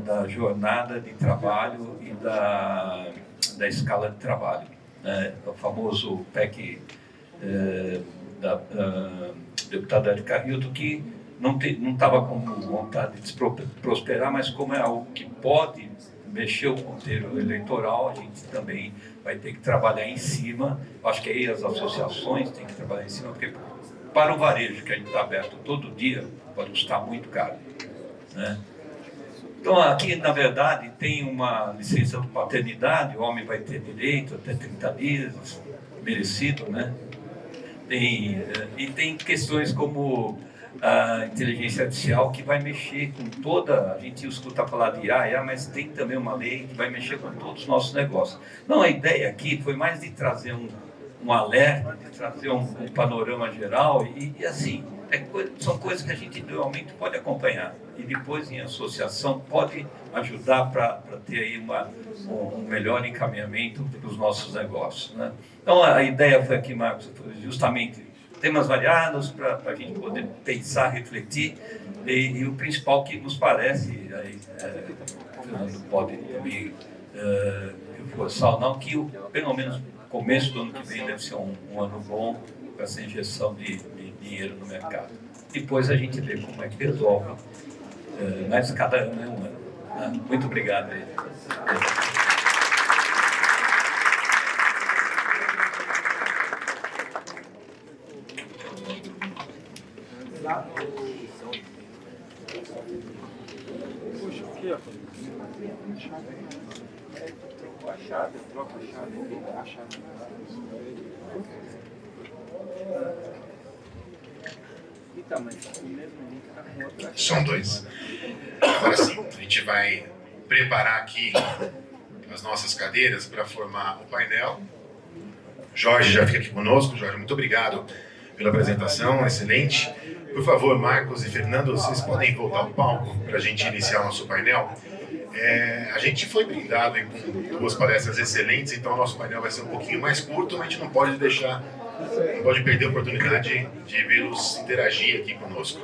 da jornada de trabalho e da escala de trabalho. O famoso PEC da deputada Erika Hilton, que não estava com vontade de prosperar, mas como é algo que pode mexer o ponteiro eleitoral, a gente também vai ter que trabalhar em cima. Acho que aí as associações têm que trabalhar em cima, porque para o varejo, que a gente está aberto todo dia, pode custar muito caro, né? Então, aqui, na verdade, tem uma licença de paternidade, o homem vai ter direito até 30 dias, merecido, né? E tem questões como a inteligência artificial, que vai mexer com toda... A gente escuta falar de IA, mas tem também uma lei que vai mexer com todos os nossos negócios. Não, a ideia aqui foi mais de trazer um alerta, de trazer um panorama geral e assim, são coisas que a gente realmente pode acompanhar e depois em associação pode ajudar para ter aí um melhor encaminhamento para os nossos negócios, né? Então a ideia foi aqui, Marcos, justamente temas variados para a gente poder pensar, refletir e o principal que nos parece, aí, o Fernando pode também reforçar ou não, que pelo menos o começo do ano que vem deve ser um ano bom com essa injeção de dinheiro no mercado. Depois a gente vê como é que resolve, mas cada ano é um ano, né? Muito obrigado aí. Puxa, aqui, ó. Trocou a chave, troca a chave. Que tamanho? O mesmo link tá com outra chave. São dois. Agora sim, a gente vai preparar aqui as nossas cadeiras para formar o painel. Jorge já fica aqui conosco. Jorge, muito obrigado pela apresentação, excelente. Por favor, Marcos e Fernando, vocês podem voltar ao palco para a gente iniciar o nosso painel. A gente foi brindado aí com duas palestras excelentes, então o nosso painel vai ser um pouquinho mais curto, mas a gente não pode perder a oportunidade de vê-los interagir aqui conosco.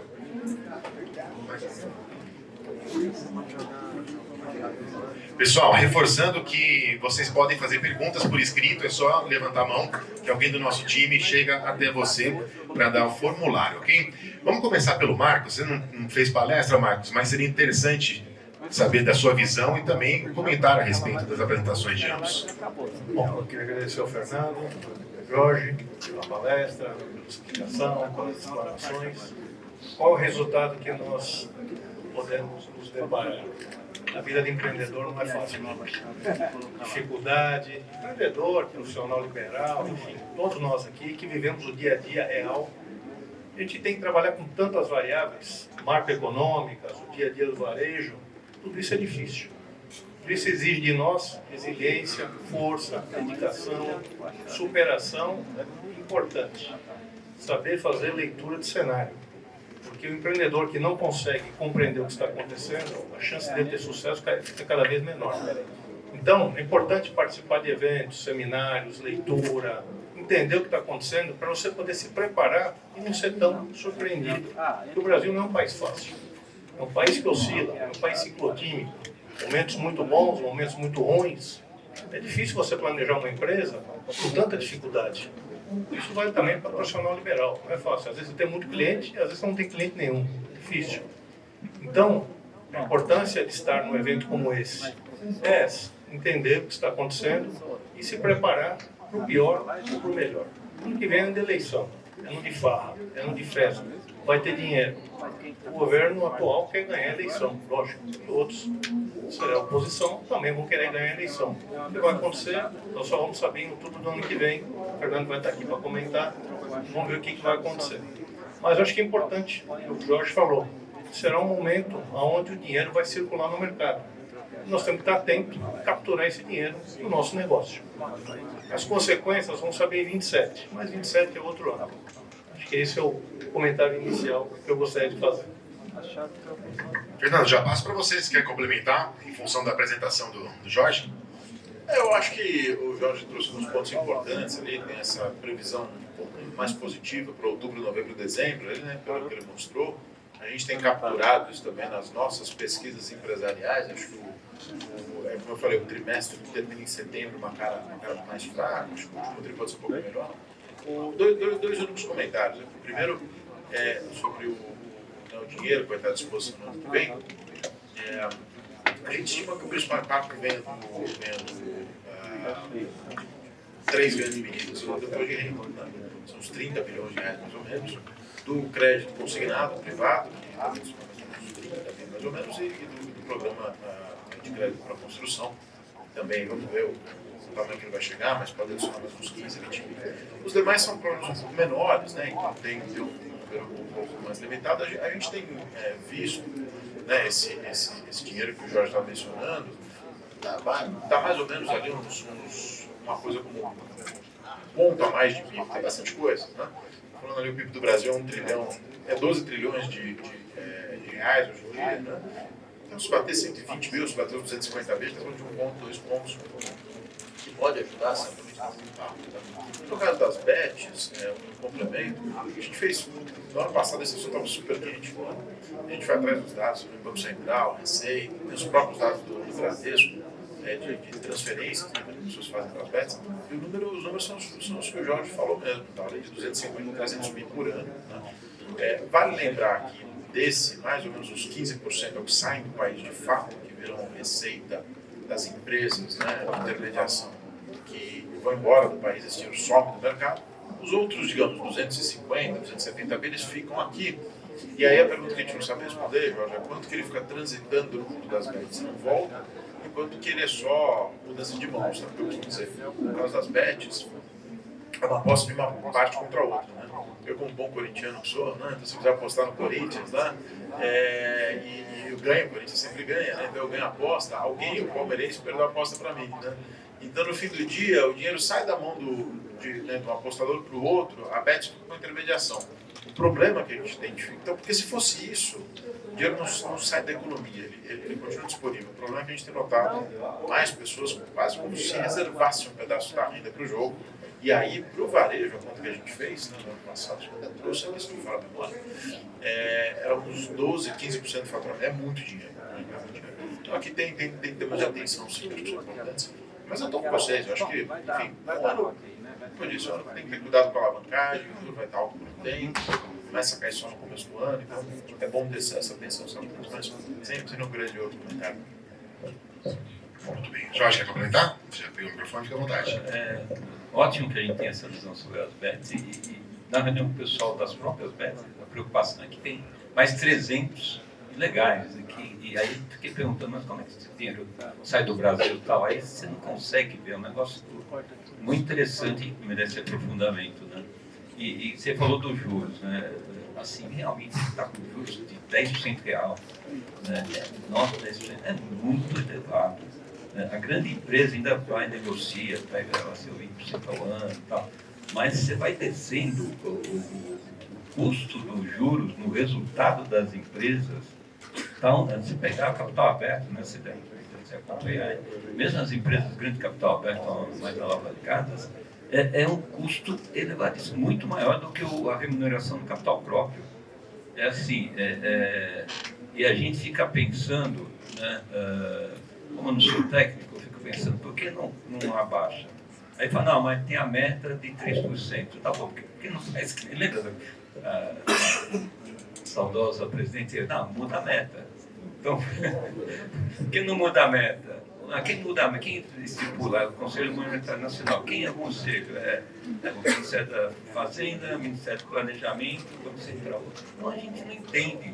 Pessoal, reforçando que vocês podem fazer perguntas por escrito, é só levantar a mão que alguém do nosso time chega até você para dar o formulário, ok? Vamos começar pelo Marcos. Você não fez palestra, Marcos, mas seria interessante saber da sua visão e também comentar a respeito das apresentações de ambos. Bom, eu queria agradecer ao Fernando, ao Jorge, pela palestra, pela explicação, pelas explanações. Qual o resultado que nós podemos nos deparar? A vida de empreendedor não é fácil. Dificuldade, empreendedor, profissional liberal, enfim, todos nós aqui que vivemos o dia a dia real, a gente tem que trabalhar com tantas variáveis, macroeconômicas, o dia a dia do varejo, tudo isso é difícil. Tudo isso exige de nós resiliência, força, dedicação, superação, é importante. Saber fazer leitura de cenário. Porque o empreendedor que não consegue compreender o que está acontecendo, a chance dele ter sucesso fica cada vez menor. Então, é importante participar de eventos, seminários, leitura, entender o que está acontecendo para você poder se preparar e não ser tão surpreendido. Porque o Brasil não é um país fácil. É um país que oscila, é um país ciclotímico. Momentos muito bons, momentos muito ruins. É difícil você planejar uma empresa com tanta dificuldade. Isso vale também para o profissional liberal, não é fácil. Às vezes você tem muito cliente e às vezes não tem cliente nenhum. É difícil. Então, a importância de estar num evento como esse é entender o que está acontecendo e se preparar para o pior ou para o melhor. Ano que vem é ano de eleição, é ano de farra, é ano de festa, vai ter dinheiro. O governo atual quer ganhar a eleição, lógico. Outros, será a oposição, também vão querer ganhar a eleição. O que vai acontecer, nós só vamos saber em tudo do ano que vem. O Fernando vai estar aqui para comentar, vamos ver o que vai acontecer. Mas eu acho que é importante, o que o Jorge falou, será um momento onde o dinheiro vai circular no mercado. Nós temos que estar atentos a capturar esse dinheiro no nosso negócio. As consequências vão saber em 27, mas 27 é outro ano. Acho que esse é o comentário inicial que eu gostaria de fazer. Fernando, já passo para vocês. Quer complementar em função da apresentação do Jorge? Eu acho que o Jorge trouxe uns pontos importantes ali, tem essa previsão um pouco mais positiva para outubro, novembro, dezembro, né, pelo que ele mostrou. A gente tem capturado isso também nas nossas pesquisas empresariais. Acho que, como eu falei, o trimestre termina em setembro, uma cara mais fraca, acho que o último trimestre pode ser um pouco melhor. Dois únicos comentários. O primeiro é sobre o dinheiro que vai estar à disposição no ano que vem. A gente estima que o principal impacto vem três grandes medidas. Hoje são uns 30 bilhões de reais, mais ou menos, do crédito consignado privado, que talvez uns 30 bilhões mais ou menos, e do programa de crédito para construção. Também vamos ver o tamanho que ele vai chegar, mas pode adicionar mais uns 15, 20 bilhões. Os demais são programas um pouco menores, né? Então tem um número um pouco mais limitado. A gente tem visto, né, esse dinheiro que o Jorge estava mencionando, está mais ou menos ali uma coisa como um ponto a mais de PIB. Tem bastante coisa, né? Falando ali, o PIB do Brasil é 1 trilhão, 12 trilhões de reais hoje em dia, né? Então, se bater 120 mil, se bater 250 mil, está falando de 1 ponto, 2 pontos, que pode ajudar certamente no impacto. No caso das bets, um complemento, a gente fez, no ano passado esse assunto estava super quente, né? A gente foi atrás dos dados do Banco Central, Receita, tem os próprios dados do Bradesco, de transferências, né, que as pessoas fazem para as bets, e os números são os que o Jorge falou mesmo, tá? De 250 a 300 mil por ano. Né? Vale lembrar que desse, mais ou menos os 15% é o que saem do país de fato, que viram receita das empresas, né, de intermediação, que vão embora do país, esse dinheiro some do mercado. Os outros, digamos, 250, 270 mil, eles ficam aqui. E aí a pergunta que a gente não sabe responder, Jorge, é quanto que ele fica transitando no mundo das bets e não volta, enquanto que ele é só mudança de mãos, sabe o que eu costumo dizer? No caso das bets, é uma aposta de uma parte contra a outra, né? Eu, como bom corintiano que sou, né? Então, se eu quiser apostar no Corinthians, né? E eu ganho, o Corinthians sempre ganha, né? Então eu ganho a aposta, alguém, o palmeirense, perdeu a aposta para mim, né? Então, no fim do dia, o dinheiro sai da mão do apostador para o outro, a bet fica com intermediação. O problema que a gente identifica, então, porque se fosse isso, o dinheiro não sai da economia, ele continua disponível. O problema é que a gente tem notado mais pessoas quase como se reservassem um pedaço da renda para o jogo. E aí, para o varejo, a conta que a gente fez, né, no ano passado, acho que até trouxe a questão de fora da memória, era uns 12, 15% do faturamento, é muito dinheiro. Né? Então aqui tem temas de atenção, sim, que são importantes. Mas eu estou com vocês, eu acho que, enfim, um ano, como eu disse, tem que ter cuidado com a alavancagem, o juro vai estar alto por tempo, começa a cair só no começo do ano, então é bom ter essa atenção, sabe? Mas sempre um grande outro comentário. Muito bem. Jorge, quer complementar? Você já pegou o microfone, fica à vontade. Ótimo que a gente tenha essa visão sobre as bets e na reunião com o pessoal das próprias bets, a preocupação é que tem mais 300 ilegais. E aí fiquei perguntando, mas como é que esse dinheiro sai do Brasil e tal? Aí você não consegue ver, é um negócio muito interessante e merece aprofundamento, né? E você falou dos juros, né? Assim, realmente está com juros de 10% real, né? Nossa, 10% é muito elevado. A grande empresa ainda vai negocia, vai gravar seu 20% ao ano e tal, mas você vai descendo o custo dos juros no resultado das empresas. Então, se pegar o capital aberto, né, você acompanhar, mesmo as empresas grandes capital aberto, mais alavancadas, é um custo elevadíssimo, muito maior do que a remuneração do capital próprio. É assim, e a gente fica pensando, né, como eu não sou técnico, eu fico pensando, por que não abaixa? Aí fala, não, mas tem a meta de 3%. Tá bom, por que não faz que nem lembra da saudosa presidente? Não, muda a meta. Então, por que não muda a meta? Quem muda a meta? Quem estipula? O Conselho Monetário Nacional. Quem é o conselho? O Ministério da Fazenda, o Ministério do Planejamento, o Banco Central. Então a gente não entende,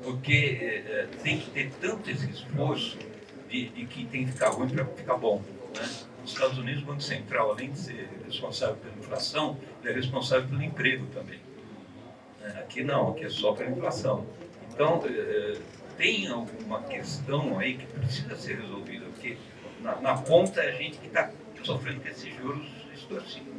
porque tem que ter tanto esse esforço de que tem que ficar ruim para ficar bom, né? Nos Estados Unidos, o Banco Central, além de ser responsável pela inflação, ele é responsável pelo emprego também. Aqui não, aqui é só pela inflação. Então, tem alguma questão aí que precisa ser resolvida, porque na ponta é a gente que está sofrendo com esses juros extorsivos.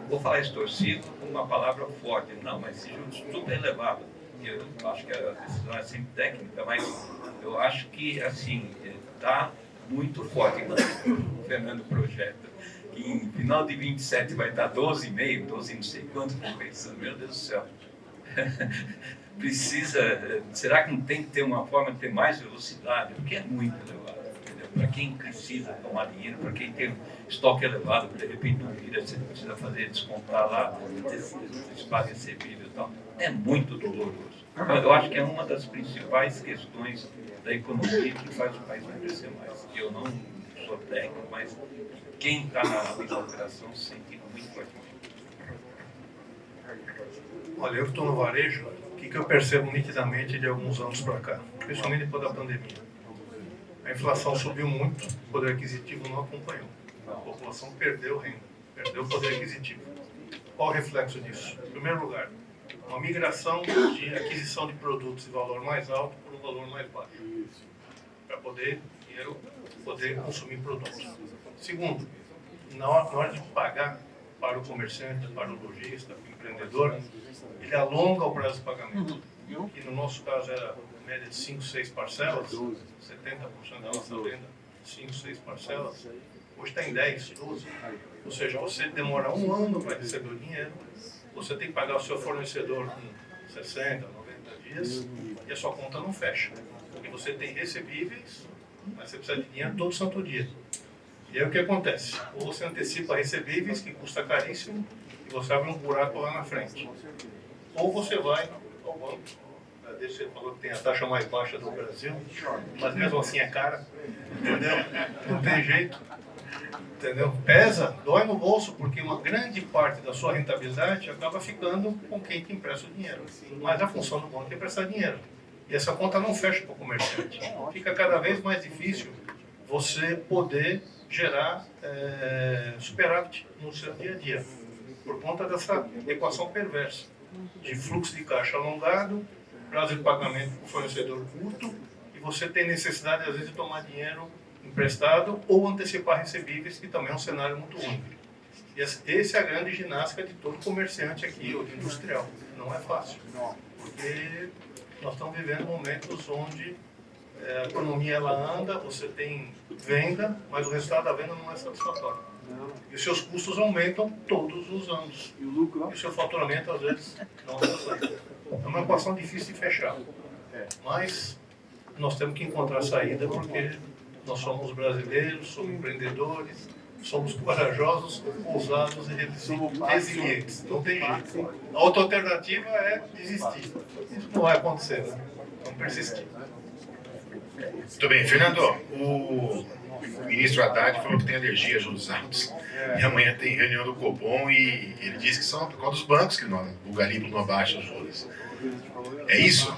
Vou falar extorsivo com uma palavra forte, não, mas esses juros super elevados. Eu acho que a decisão é sempre técnica, mas eu acho que, assim, está muito forte. O Fernando projeta que em final de 27 vai estar 12,5, 12 não sei quanto, estou pensando, meu Deus do céu. Será que não tem que ter uma forma de ter mais velocidade? Porque é muito elevado. Para quem precisa tomar dinheiro, para quem tem estoque elevado, de repente não vira, você precisa fazer descontar lá, espaço recebível e tal, é muito doloroso. Então, eu acho que é uma das principais questões da economia que faz o país não crescer mais. Eu não sou técnico, mas quem está na operação sente muito fortemente. Olha, eu que estou no varejo, o que eu percebo nitidamente de alguns anos para cá, principalmente depois da pandemia? A inflação subiu muito, o poder aquisitivo não acompanhou. A população perdeu renda, perdeu poder aquisitivo. Qual o reflexo disso? Em primeiro lugar, uma migração de aquisição de produtos de valor mais alto por um valor mais baixo, para poder consumir produtos. Segundo, na hora de pagar para o comerciante, para o lojista, para o empreendedor, ele alonga o prazo de pagamento. Que no nosso caso era média de 5, 6 parcelas, 70% da nossa venda, 5, 6 parcelas, hoje está em 10, 12. Ou seja, você demora um ano para receber o dinheiro, você tem que pagar o seu fornecedor com 60, 90 dias e a sua conta não fecha. Porque você tem recebíveis, mas você precisa de dinheiro todo santo dia. E aí o que acontece? Ou você antecipa recebíveis, que custa caríssimo, e você abre um buraco lá na frente. Ou você vai ao banco, você falou que tem a taxa mais baixa do Brasil, mas mesmo assim é cara, entendeu? Não tem jeito, entendeu? Pesa, dói no bolso, porque uma grande parte da sua rentabilidade acaba ficando com quem te empresta o dinheiro. Mas a função do banco é emprestar dinheiro. E essa conta não fecha para o comerciante. Fica cada vez mais difícil você poder gerar superávit no seu dia a dia, por conta dessa equação perversa de fluxo de caixa alongado, prazo de pagamento para o fornecedor curto, e você tem necessidade, às vezes, de tomar dinheiro emprestado ou antecipar recebíveis, que também é um cenário muito único. E essa é a grande ginástica de todo comerciante aqui, ou de industrial. Não é fácil, porque nós estamos vivendo momentos onde a economia ela anda, você tem venda, mas o resultado da venda não é satisfatório. E os seus custos aumentam todos os anos. E o seu faturamento, às vezes, não reflete. É uma equação difícil de fechar. Mas nós temos que encontrar saída, porque nós somos brasileiros, somos empreendedores, somos corajosos, ousados e resilientes. Não tem jeito. A outra alternativa é desistir. Isso não vai acontecer, né? Vamos persistir. Muito bem, Fernando, o ministro Haddad falou que tem alergia a juros altos. E amanhã tem reunião do Copom e ele disse que são por causa dos bancos que o garimpo não abaixa os juros. É isso?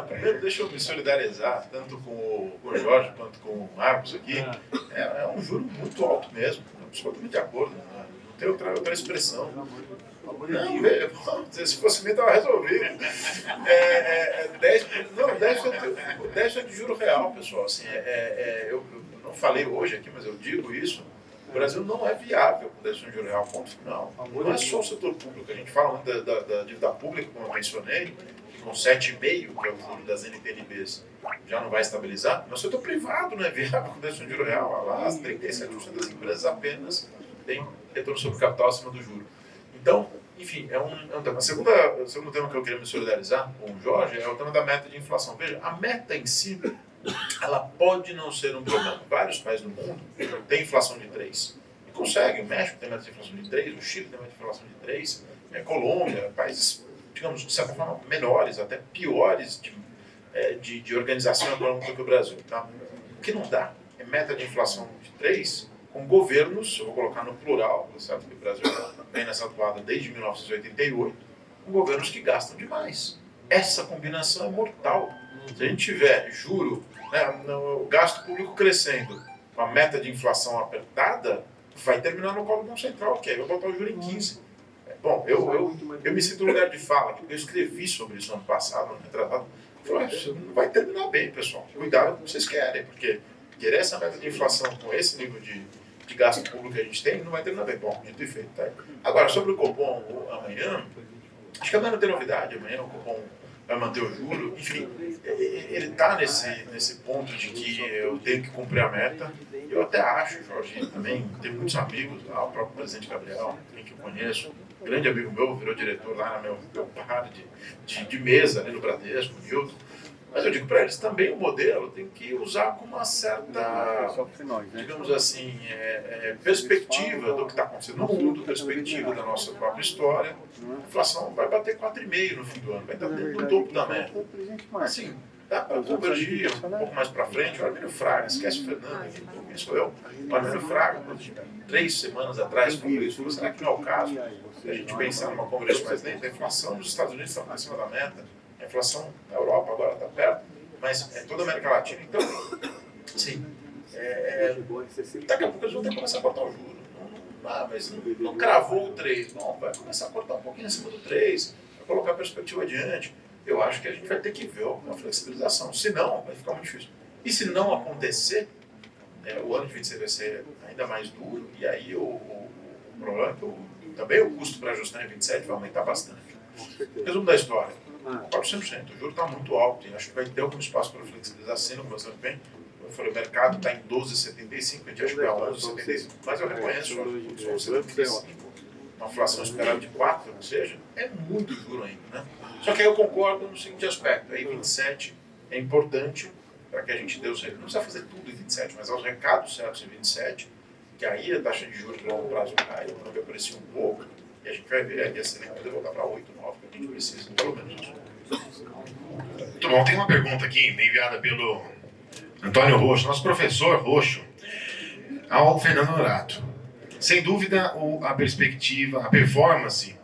Primeiro deixa eu me solidarizar, tanto com o Jorge quanto com o Marcos aqui. É um juro muito alto mesmo, absolutamente de acordo, não tem outra expressão. Não, veja, se fosse mim estava resolvido. 10% de juro real, pessoal. Assim, eu não falei hoje aqui, mas eu digo isso. O Brasil não é viável com 10% de juro real, ponto final. Não é só o setor público. A gente fala da dívida pública, como eu mencionei, que com 7,5%, que é o juro das NTNBs, já não vai estabilizar. Mas o setor privado não é viável com 10% de juro real. Lá, as 37% das empresas apenas têm retorno sobre capital acima do juro. Então, enfim, é um tema. O segundo tema que eu queria me solidarizar com o Jorge é o tema da meta de inflação. Veja, a meta em si, ela pode não ser um problema. Vários países do mundo têm inflação de 3%. E conseguem. O México tem meta de inflação de 3%, o Chile tem meta de inflação de 3%, a Colômbia, países, digamos, de certa forma, melhores, até piores de organização econômica que o Brasil. Tá? O que não dá é meta de inflação de 3% com governos, eu vou colocar no plural, certo que o Brasil vem nessa atuada desde 1988, com governos que gastam demais. Essa combinação é mortal. Se a gente tiver juro, o gasto público crescendo, com a meta de inflação apertada, vai terminar no colo do Banco Central, que aí vai botar o juro em 15%. Bom, eu me sinto no lugar de fala, porque eu escrevi sobre isso ano passado, ano retrasado. Eu falei, isso não vai terminar bem, pessoal. Cuidado com o que vocês querem, porque querer essa meta de inflação com esse nível de gasto público que a gente tem, não vai terminar bem. Bom, dito e feito. Tá? Agora, sobre o Copom amanhã, acho que amanhã não tem novidade. Amanhã o Copom vai manter o juro, enfim, ele está nesse ponto de que eu tenho que cumprir a meta. Eu até acho, Jorge, também tenho muitos amigos, o próprio presidente Gabriel, quem que eu conheço, grande amigo meu, virou diretor lá no meu par de mesa ali no Bradesco, o Newton. Mas eu digo para eles também, o modelo tem que usar com uma certa, digamos assim, perspectiva do que está acontecendo no mundo, perspectiva da nossa própria história. A inflação vai bater 4,5% no fim do ano, vai estar dentro do topo da meta. Assim, dá para convergir um pouco mais para frente. O Armínio Fraga, esquece o Fernando, quem sou eu? O Armínio Fraga, 3 semanas atrás, falou isso. Será que não é o caso de a gente pensar numa convergência mais lenta? A inflação dos Estados Unidos está acima da meta. A inflação na Europa agora está perto, mas é toda a América Latina. Então, sim, daqui a pouco eles vão ter que começar a cortar o juro. Mas não cravou o 3. Não, vai começar a cortar um pouquinho acima do 3, vai colocar a perspectiva adiante. Eu acho que a gente vai ter que ver uma flexibilização. Se não, vai ficar muito difícil. E se não acontecer, o ano de 26 vai ser ainda mais duro, e aí o problema é que também o custo para ajustar em 27 vai aumentar bastante. Resumo da história. 400%. O juro está muito alto e acho que vai ter algum espaço para flexibilizar, sendo bastante bem. Eu falei, o mercado está em 12,75, a gente acha que é 11,75, mas eu reconheço, 11,75, uma inflação esperada de 4, ou seja, é muito juro ainda, né? Só que aí eu concordo no seguinte aspecto, aí 27 é importante para que a gente dê os recados, não precisa fazer tudo em 27, mas aos recados certos em 27, que aí a taxa de juros de longo prazo cai, o câmbio aprecia um pouco, e a gente vai ver ali a Selic poder voltar para 8, 9, que a gente precisa, pelo menos isso. Muito bom, tem uma pergunta aqui, enviada pelo Antônio Roxo, nosso professor Roxo, ao Fernando Norato. Sem dúvida, a perspectiva, a performance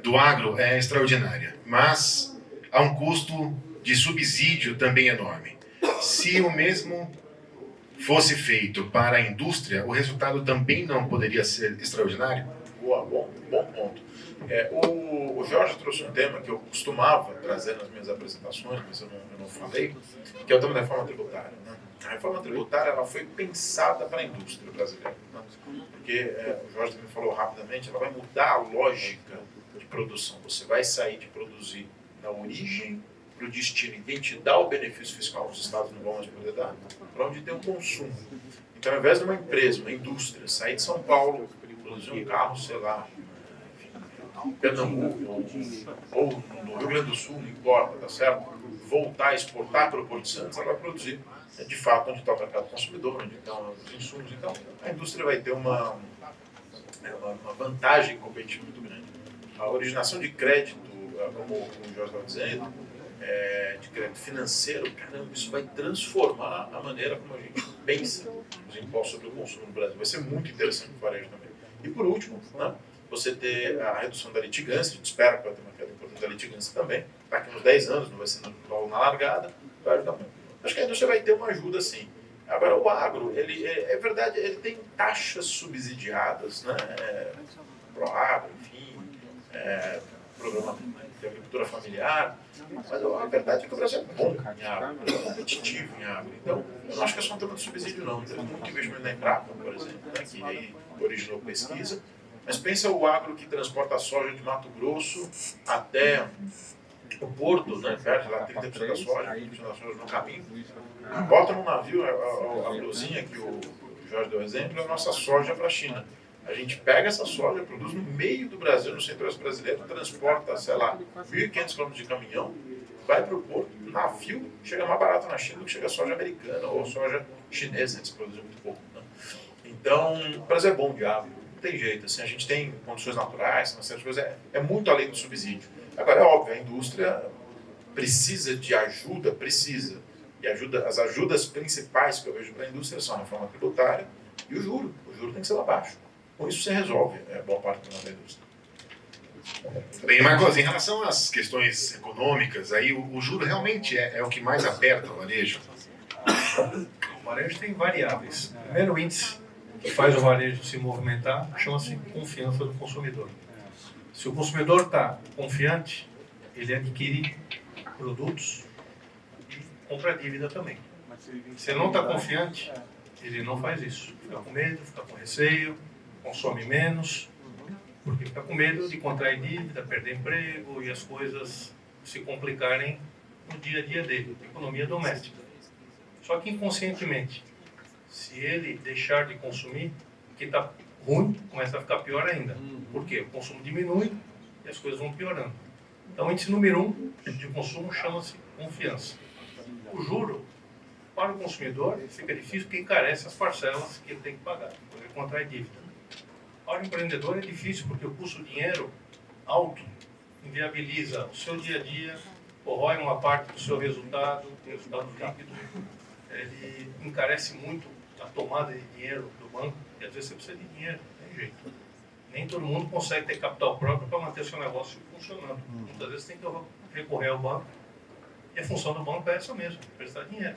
do agro é extraordinária, mas há um custo de subsídio também enorme. Se o mesmo fosse feito para a indústria, o resultado também não poderia ser extraordinário? Boa, bom ponto. O Jorge trouxe um tema que eu costumava trazer nas minhas apresentações, mas eu não falei, que é o tema da reforma tributária. Né? A reforma tributária ela foi pensada para a indústria brasileira, né? Porque o Jorge também falou rapidamente, ela vai mudar a lógica de produção. Você vai sair de produzir na origem para o destino, e quem te dá o benefício fiscal, os estados não vão mais poder dar, para onde tem um consumo. Então, ao invés de uma empresa, uma indústria, sair de São Paulo, produzir um carro, sei lá, Pernambuco ou no Rio Grande do Sul, não importa, tá certo? Voltar a exportar para o Porto de Santos, ela vai produzir de fato onde está o mercado consumidor, onde estão os insumos. Então, a indústria vai ter uma vantagem competitiva muito grande. A originação de crédito, como o Jorge estava dizendo, de crédito financeiro, caramba, isso vai transformar a maneira como a gente pensa os impostos sobre o consumo no Brasil. Vai ser muito interessante para o varejo também. E por último, né, você ter a redução da litigância, a gente espera que vai ter uma queda importante da litigância também, daqui uns 10 anos, não vai ser logo na largada, vai ajudar muito. Acho que a indústria vai ter uma ajuda sim. Agora, o agro, é verdade, ele tem taxas subsidiadas, né, pro agro, enfim, programa de agricultura familiar, mas a verdade é que o Brasil é bom em agro, é competitivo em agro. Então, eu não acho que é só um tema de subsídio, não. Teve muito investimento na Embrapa, por exemplo, né, que aí originou pesquisa. Mas pensa o agro que transporta a soja de Mato Grosso até o porto, né, perde lá 30% da soja, 20% da soja no caminho. Bota num navio, a blusinha que o Jorge deu exemplo, é a nossa soja para a China. A gente pega essa soja, produz no meio do Brasil, no centro-oeste brasileiro, transporta, sei lá, 1.500 km de caminhão, vai para o porto, navio, chega mais barato na China do que chega a soja americana ou soja chinesa, eles produzem muito pouco. Né? Então, o Brasil é bom de agro, não tem jeito, assim, a gente tem condições naturais, uma série de coisas, é muito além do subsídio. Agora, é óbvio, a indústria precisa de ajuda, precisa. E as ajudas principais que eu vejo para a indústria são a reforma tributária e o juro. O juro tem que ser lá baixo. Com isso você resolve boa parte do problema da indústria. Bem, Marcos, em relação às questões econômicas, aí o juro realmente é o que mais aperta o varejo? O varejo tem variáveis. O primeiro índice que faz o varejo se movimentar chama-se confiança do consumidor. Se o consumidor está confiante, ele adquire produtos e compra dívida também. Se ele não está confiante, ele não faz isso. Fica com medo, fica com receio, consome menos, porque fica com medo de contrair dívida, perder emprego e as coisas se complicarem no dia a dia dele, economia doméstica. Só que inconscientemente, se ele deixar de consumir, o que está ruim começa a ficar pior ainda. Por quê? O consumo diminui e as coisas vão piorando. Então, o índice número 1 de consumo chama-se confiança. O juro, para o consumidor, fica difícil porque encarece as parcelas que ele tem que pagar, porque ele contrai dívida. Para o empreendedor é difícil porque o custo do dinheiro alto inviabiliza o seu dia a dia, corrói uma parte do seu resultado líquido, ele encarece muito a tomada de dinheiro do banco, e às vezes você precisa de dinheiro, não tem jeito. Nem todo mundo consegue ter capital próprio para manter seu negócio funcionando. Muitas vezes tem que recorrer ao banco, e a função do banco é essa mesmo, prestar dinheiro.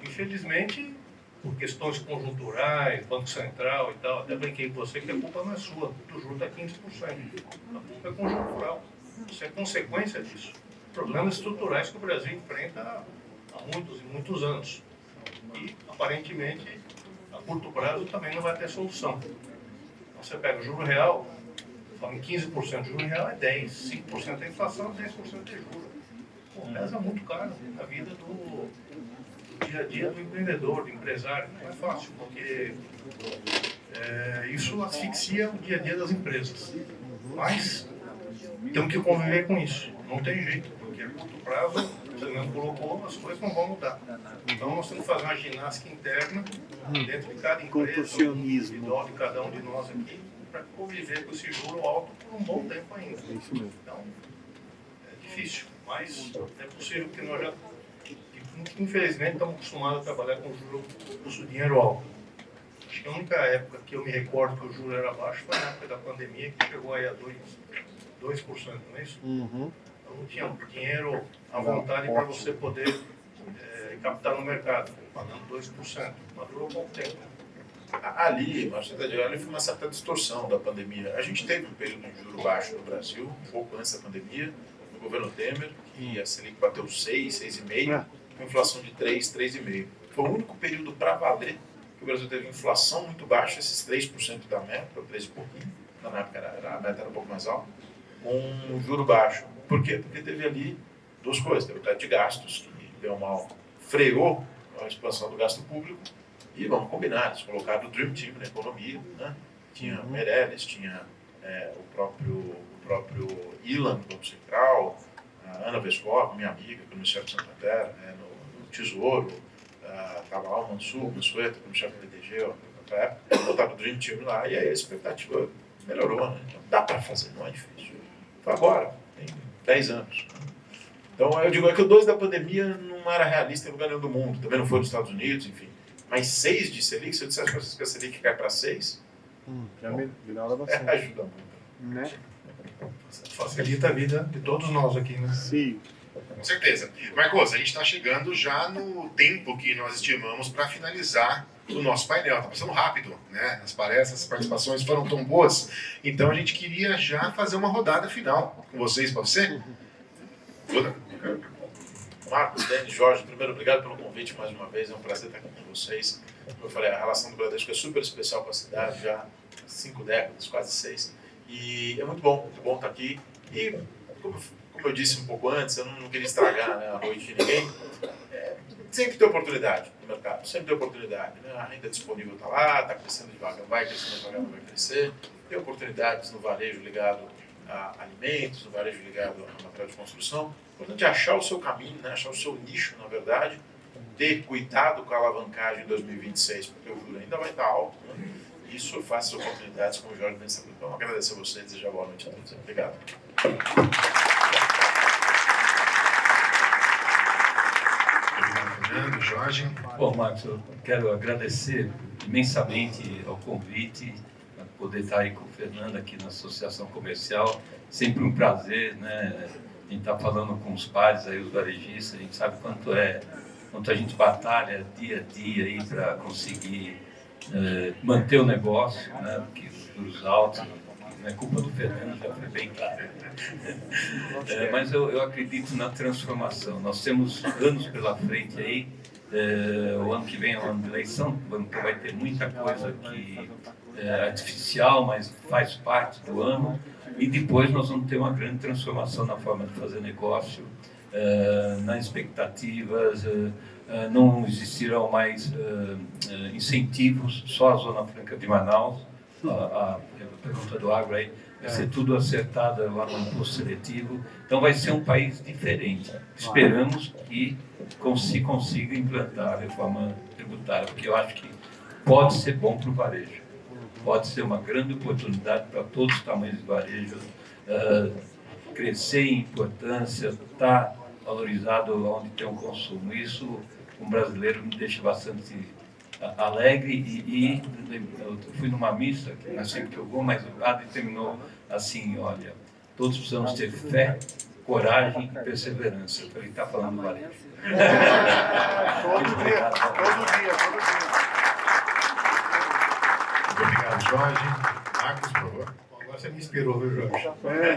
Infelizmente, por questões conjunturais, Banco Central e tal, até brinquei com você que a culpa não é sua, o juro está 15%. A culpa é conjuntural. Isso é consequência disso. Problemas estruturais que o Brasil enfrenta há muitos e muitos anos. E, aparentemente, a curto prazo também não vai ter solução. Então, você pega o juro real, fala em 15%, o juro real é 10%, 5% é inflação, 10% é juro. Pô, pesa muito caro na vida do dia a dia do empreendedor, do empresário. Não é fácil, porque isso asfixia o dia a dia das empresas. Mas temos que conviver com isso. Não tem jeito, porque a curto prazo, você mesmo colocou, as coisas não vão mudar. Então nós temos que fazer uma ginástica interna dentro de cada empresa, individual de cada um de nós aqui, para conviver com esse juro alto por um bom tempo ainda. Então, é difícil, mas é possível que nós já, infelizmente, estamos acostumados a trabalhar com juro, custo dinheiro alto. Acho que a única época que eu me recordo que o juro era baixo foi na época da pandemia, que chegou aí a 2%, não é isso? Então não tinha dinheiro à vontade para você poder captar no mercado, pagando 2%, mas durou pouco tempo. Ali, ali foi uma certa distorção da pandemia. A gente teve um período de juro baixo no Brasil, um pouco antes da pandemia, no governo Temer, que a Selic bateu 6, 6,5%, com inflação de 3, 3,5%. Foi o único período para valer que o Brasil teve inflação muito baixa, esses 3% da meta, 3 e pouquinho, na época a meta era um pouco mais alta, com um juro baixo. Por quê? Porque teve ali duas coisas. Teve o teto de gastos, que deu mal, freou a expansão do gasto público, e vamos combinar, eles colocaram o Dream Team na economia, né? Tinha Meirelles, tinha o próprio Ilan no Banco Central, a Ana Vescov, minha amiga, economista de Santander, no Tesouro, estava lá o Mansur, Mansueto, economista do BTG, botaram o Dream Team lá, e aí a expectativa melhorou, né? Então, dá para fazer, não é difícil. Foi agora, tem 10 anos. Então, eu digo que o 2 da pandemia não era realista em lugar nenhum do mundo, também não foi nos Estados Unidos, enfim. Mas 6 de Selic, se eu dissesse para vocês que a Selic cai para 6, já melhora bastante. Ajuda muito. Né? Facilita a vida de todos nós aqui, né? Sim. Com certeza. Marcos, a gente está chegando já no tempo que nós estimamos para finalizar o nosso painel. Está passando rápido, né? As palestras, as participações foram tão boas. Então a gente queria já fazer uma rodada final com vocês, pode ser? Marcos, Denis, Jorge, primeiro, obrigado pelo convite mais uma vez. É um prazer estar aqui com vocês. Como eu falei, a relação do Bradesco é super especial com a cidade, já há 5 décadas, quase 6. E é muito bom estar aqui. E, como eu disse um pouco antes, eu não queria estragar, né, a noite de ninguém. Sempre tem oportunidade no mercado, sempre tem oportunidade. Né? A renda disponível está lá, está crescendo devagar, vai crescendo devagar, vai crescer. Tem oportunidades no varejo ligado a alimentos, no varejo ligado a material de construção. O importante é achar o seu caminho, né? Achar o seu nicho, na verdade, ter cuidado com a alavancagem em 2026, porque o juro ainda vai estar alto. Né? Isso faz as oportunidades, como o Jorge bem sabe. Então, agradecer a você e desejar boa noite a todos. Obrigado. Obrigado, Fernando, Jorge. Bom, Marcos, eu quero agradecer imensamente ao convite, a poder estar aí com o Fernando aqui na Associação Comercial. Sempre um prazer, né? A gente está falando com os pares aí, os varejistas, a gente sabe quanto a gente batalha dia a dia aí para conseguir manter o negócio, né? Porque os juros altos não é culpa do Fernando, já foi bem claro. Mas eu acredito na transformação. Nós temos anos pela frente aí O ano que vem é um ano de eleição, vai ter muita coisa que é artificial, mas faz parte do ano. E depois nós vamos ter uma grande transformação na forma de fazer negócio, nas expectativas. Não existirão mais incentivos, só a Zona Franca de Manaus. A pergunta do Agro aí, vai ser tudo acertado lá no imposto seletivo. Então vai ser um país diferente. Esperamos que se consiga implantar a reforma tributária, porque eu acho que pode ser bom para o varejo. Pode ser uma grande oportunidade para todos os tamanhos de varejo crescer em importância, estar valorizado onde tem um consumo. Isso, um brasileiro, me deixa bastante alegre. E eu fui numa missa, que não é sempre que eu vou, mas o padre terminou assim: olha, todos precisamos ter fé, coragem e perseverança. Ele está falando do varejo. Todo dia, todo dia. Muito obrigado, Jorge. Marcos, por favor. Agora você me inspirou, viu, Jorge?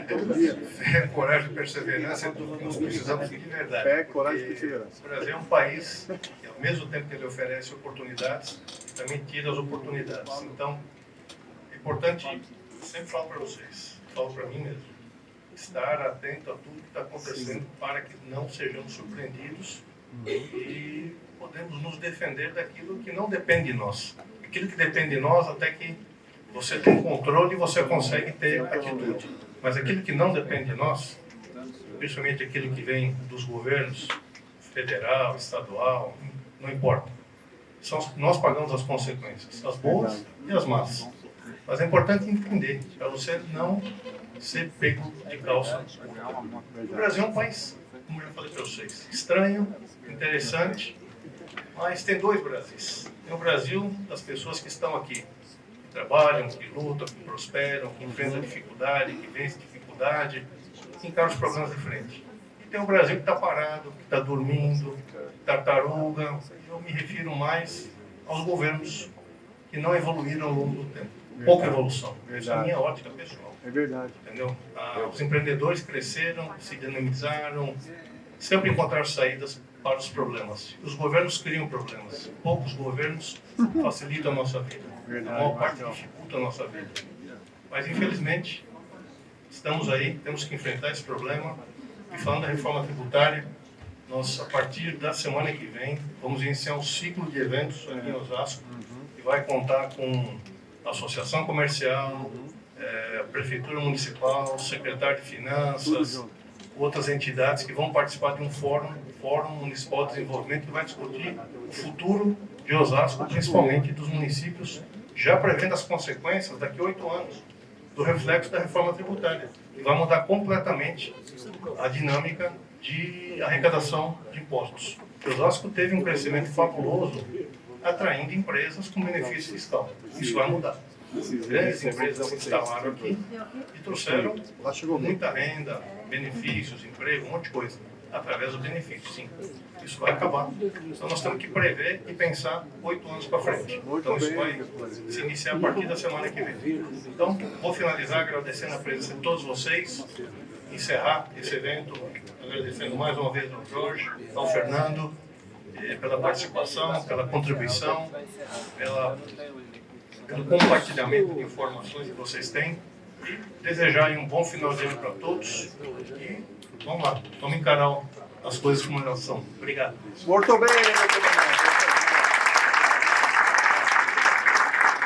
Todo dia. Fé, coragem e perseverança é tudo que nós precisamos de verdade. Fé, coragem e Porque perseverança. O Brasil é um país que, ao mesmo tempo que ele oferece oportunidades, também tira as oportunidades. Então, é importante, eu sempre falo para vocês, falo para mim mesmo, estar atento a tudo que está acontecendo para que não sejamos surpreendidos e podemos nos defender daquilo que não depende de nós. Aquilo que depende de nós, até que você tem controle e você consegue ter atitude. Mas aquilo que não depende de nós, principalmente aquilo que vem dos governos, federal, estadual, não importa. Nós pagamos as consequências, as boas e as más. Mas é importante entender, para você não ser pego de calça. O Brasil é um país, como eu já falei para vocês, estranho, interessante, mas tem dois Brasis. Tem o Brasil das pessoas que estão aqui, que trabalham, que lutam, que prosperam, que enfrentam dificuldade, que vencem dificuldade, que encaram os problemas de frente. E tem o Brasil que está parado, que está dormindo, tartaruga. Eu me refiro mais aos governos que não evoluíram ao longo do tempo. Pouca evolução. Essa é a minha ótica pessoal. É verdade. Entendeu? Os empreendedores cresceram, se dinamizaram, sempre encontraram saídas para os problemas. Os governos criam problemas. Poucos governos facilitam a nossa vida. A maior parte dificulta a nossa vida. Mas, infelizmente, estamos aí, temos que enfrentar esse problema. E falando da reforma tributária, nós, a partir da semana que vem, vamos iniciar um ciclo de eventos aqui em Osasco, que vai contar com a Associação Comercial, a Prefeitura Municipal, o Secretário de Finanças, outras entidades que vão participar de um Fórum Municipal de Desenvolvimento que vai discutir o futuro de Osasco, principalmente dos municípios, já prevendo as consequências daqui a 8 anos do reflexo da reforma tributária. E vai mudar completamente a dinâmica de arrecadação de impostos. Osasco teve um crescimento fabuloso, atraindo empresas com benefício fiscal. Isso vai mudar. Grandes empresas se instalaram aqui e trouxeram muita renda, benefícios, emprego, um monte de coisa, através do benefício, sim. Isso vai acabar. Então nós temos que prever e pensar 8 anos para frente. Então isso vai se iniciar a partir da semana que vem. Então, vou finalizar agradecendo a presença de todos vocês, encerrar esse evento, agradecendo mais uma vez ao Jorge, ao Fernando, pela participação, pela contribuição, pelo compartilhamento de informações que vocês têm. E desejar um bom final de ano para todos. E vamos lá, vamos encarar as coisas como elas são. Obrigado. Muito bem,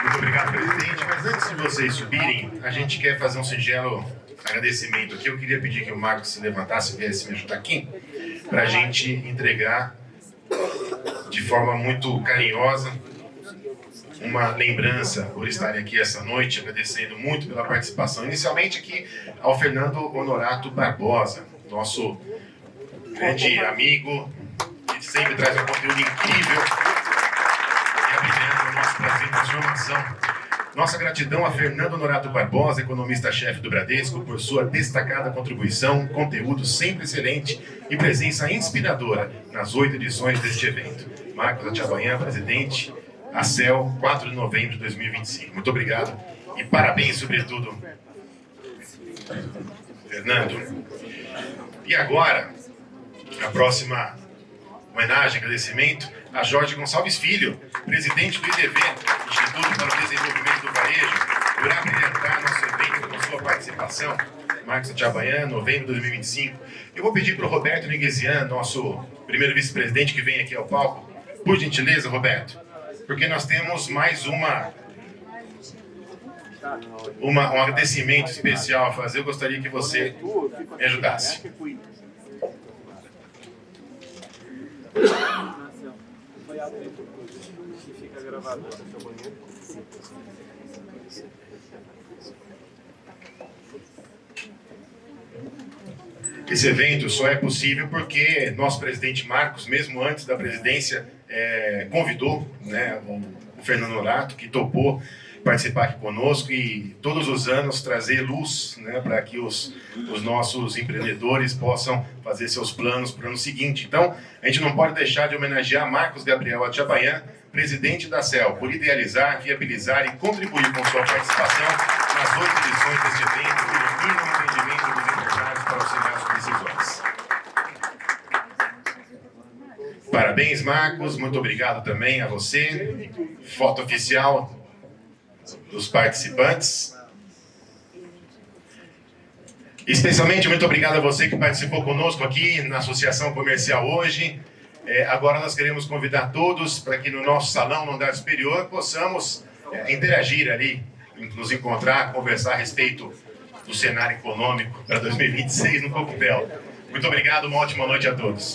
Muito obrigado, presidente. Mas antes de vocês subirem, a gente quer fazer um singelo agradecimento aqui. Eu queria pedir que o Marcos se levantasse e viesse me ajudar aqui, para a gente entregar de forma muito carinhosa uma lembrança por estarem aqui essa noite, agradecendo muito pela participação. Inicialmente aqui ao Fernando Honorato Barbosa, nosso grande amigo, que sempre traz um conteúdo incrível e abrilhando o nosso prazer e transformação. Nossa gratidão a Fernando Honorato Barbosa, economista-chefe do Bradesco, por sua destacada contribuição, conteúdo sempre excelente e presença inspiradora nas 8 edições deste evento. Marcos Achabanhã, presidente, a CEL, 4 de novembro de 2025. Muito obrigado e parabéns, sobretudo, Fernando. E agora, a próxima homenagem, agradecimento a Jorge Gonçalves Filho, presidente do IDV, Instituto para o Desenvolvimento do Varejo, por abrilhantar nosso evento com sua participação. Marcos Atchabayan, novembro de 2025. Eu vou pedir para o Roberto Negesian, nosso primeiro vice-presidente, que vem aqui ao palco. Por gentileza, Roberto, porque nós temos mais um agradecimento especial a fazer. Eu gostaria que você me ajudasse. Foi a tempo que fica gravado. Esse evento só é possível porque nosso presidente Marcos, mesmo antes da presidência, convidou, né, o Fernando Norato, que topou participar aqui conosco e todos os anos trazer luz, né, para que os nossos empreendedores possam fazer seus planos para o ano seguinte. Então, a gente não pode deixar de homenagear Marcos Gabriel Atchabayan, presidente da CEL, por idealizar, viabilizar e contribuir com sua participação nas 8 edições deste evento, que ilumina o entendimento dos empresários para auxiliar suas decisões. Parabéns, Marcos. Muito obrigado também a você. Foto oficial dos participantes. Especialmente muito obrigado a você que participou conosco aqui na Associação Comercial hoje. Agora nós queremos convidar todos para que no nosso salão, no andar superior, possamos interagir ali, nos encontrar, conversar a respeito do cenário econômico para 2026 no Cocupel. Muito obrigado, uma ótima noite a todos.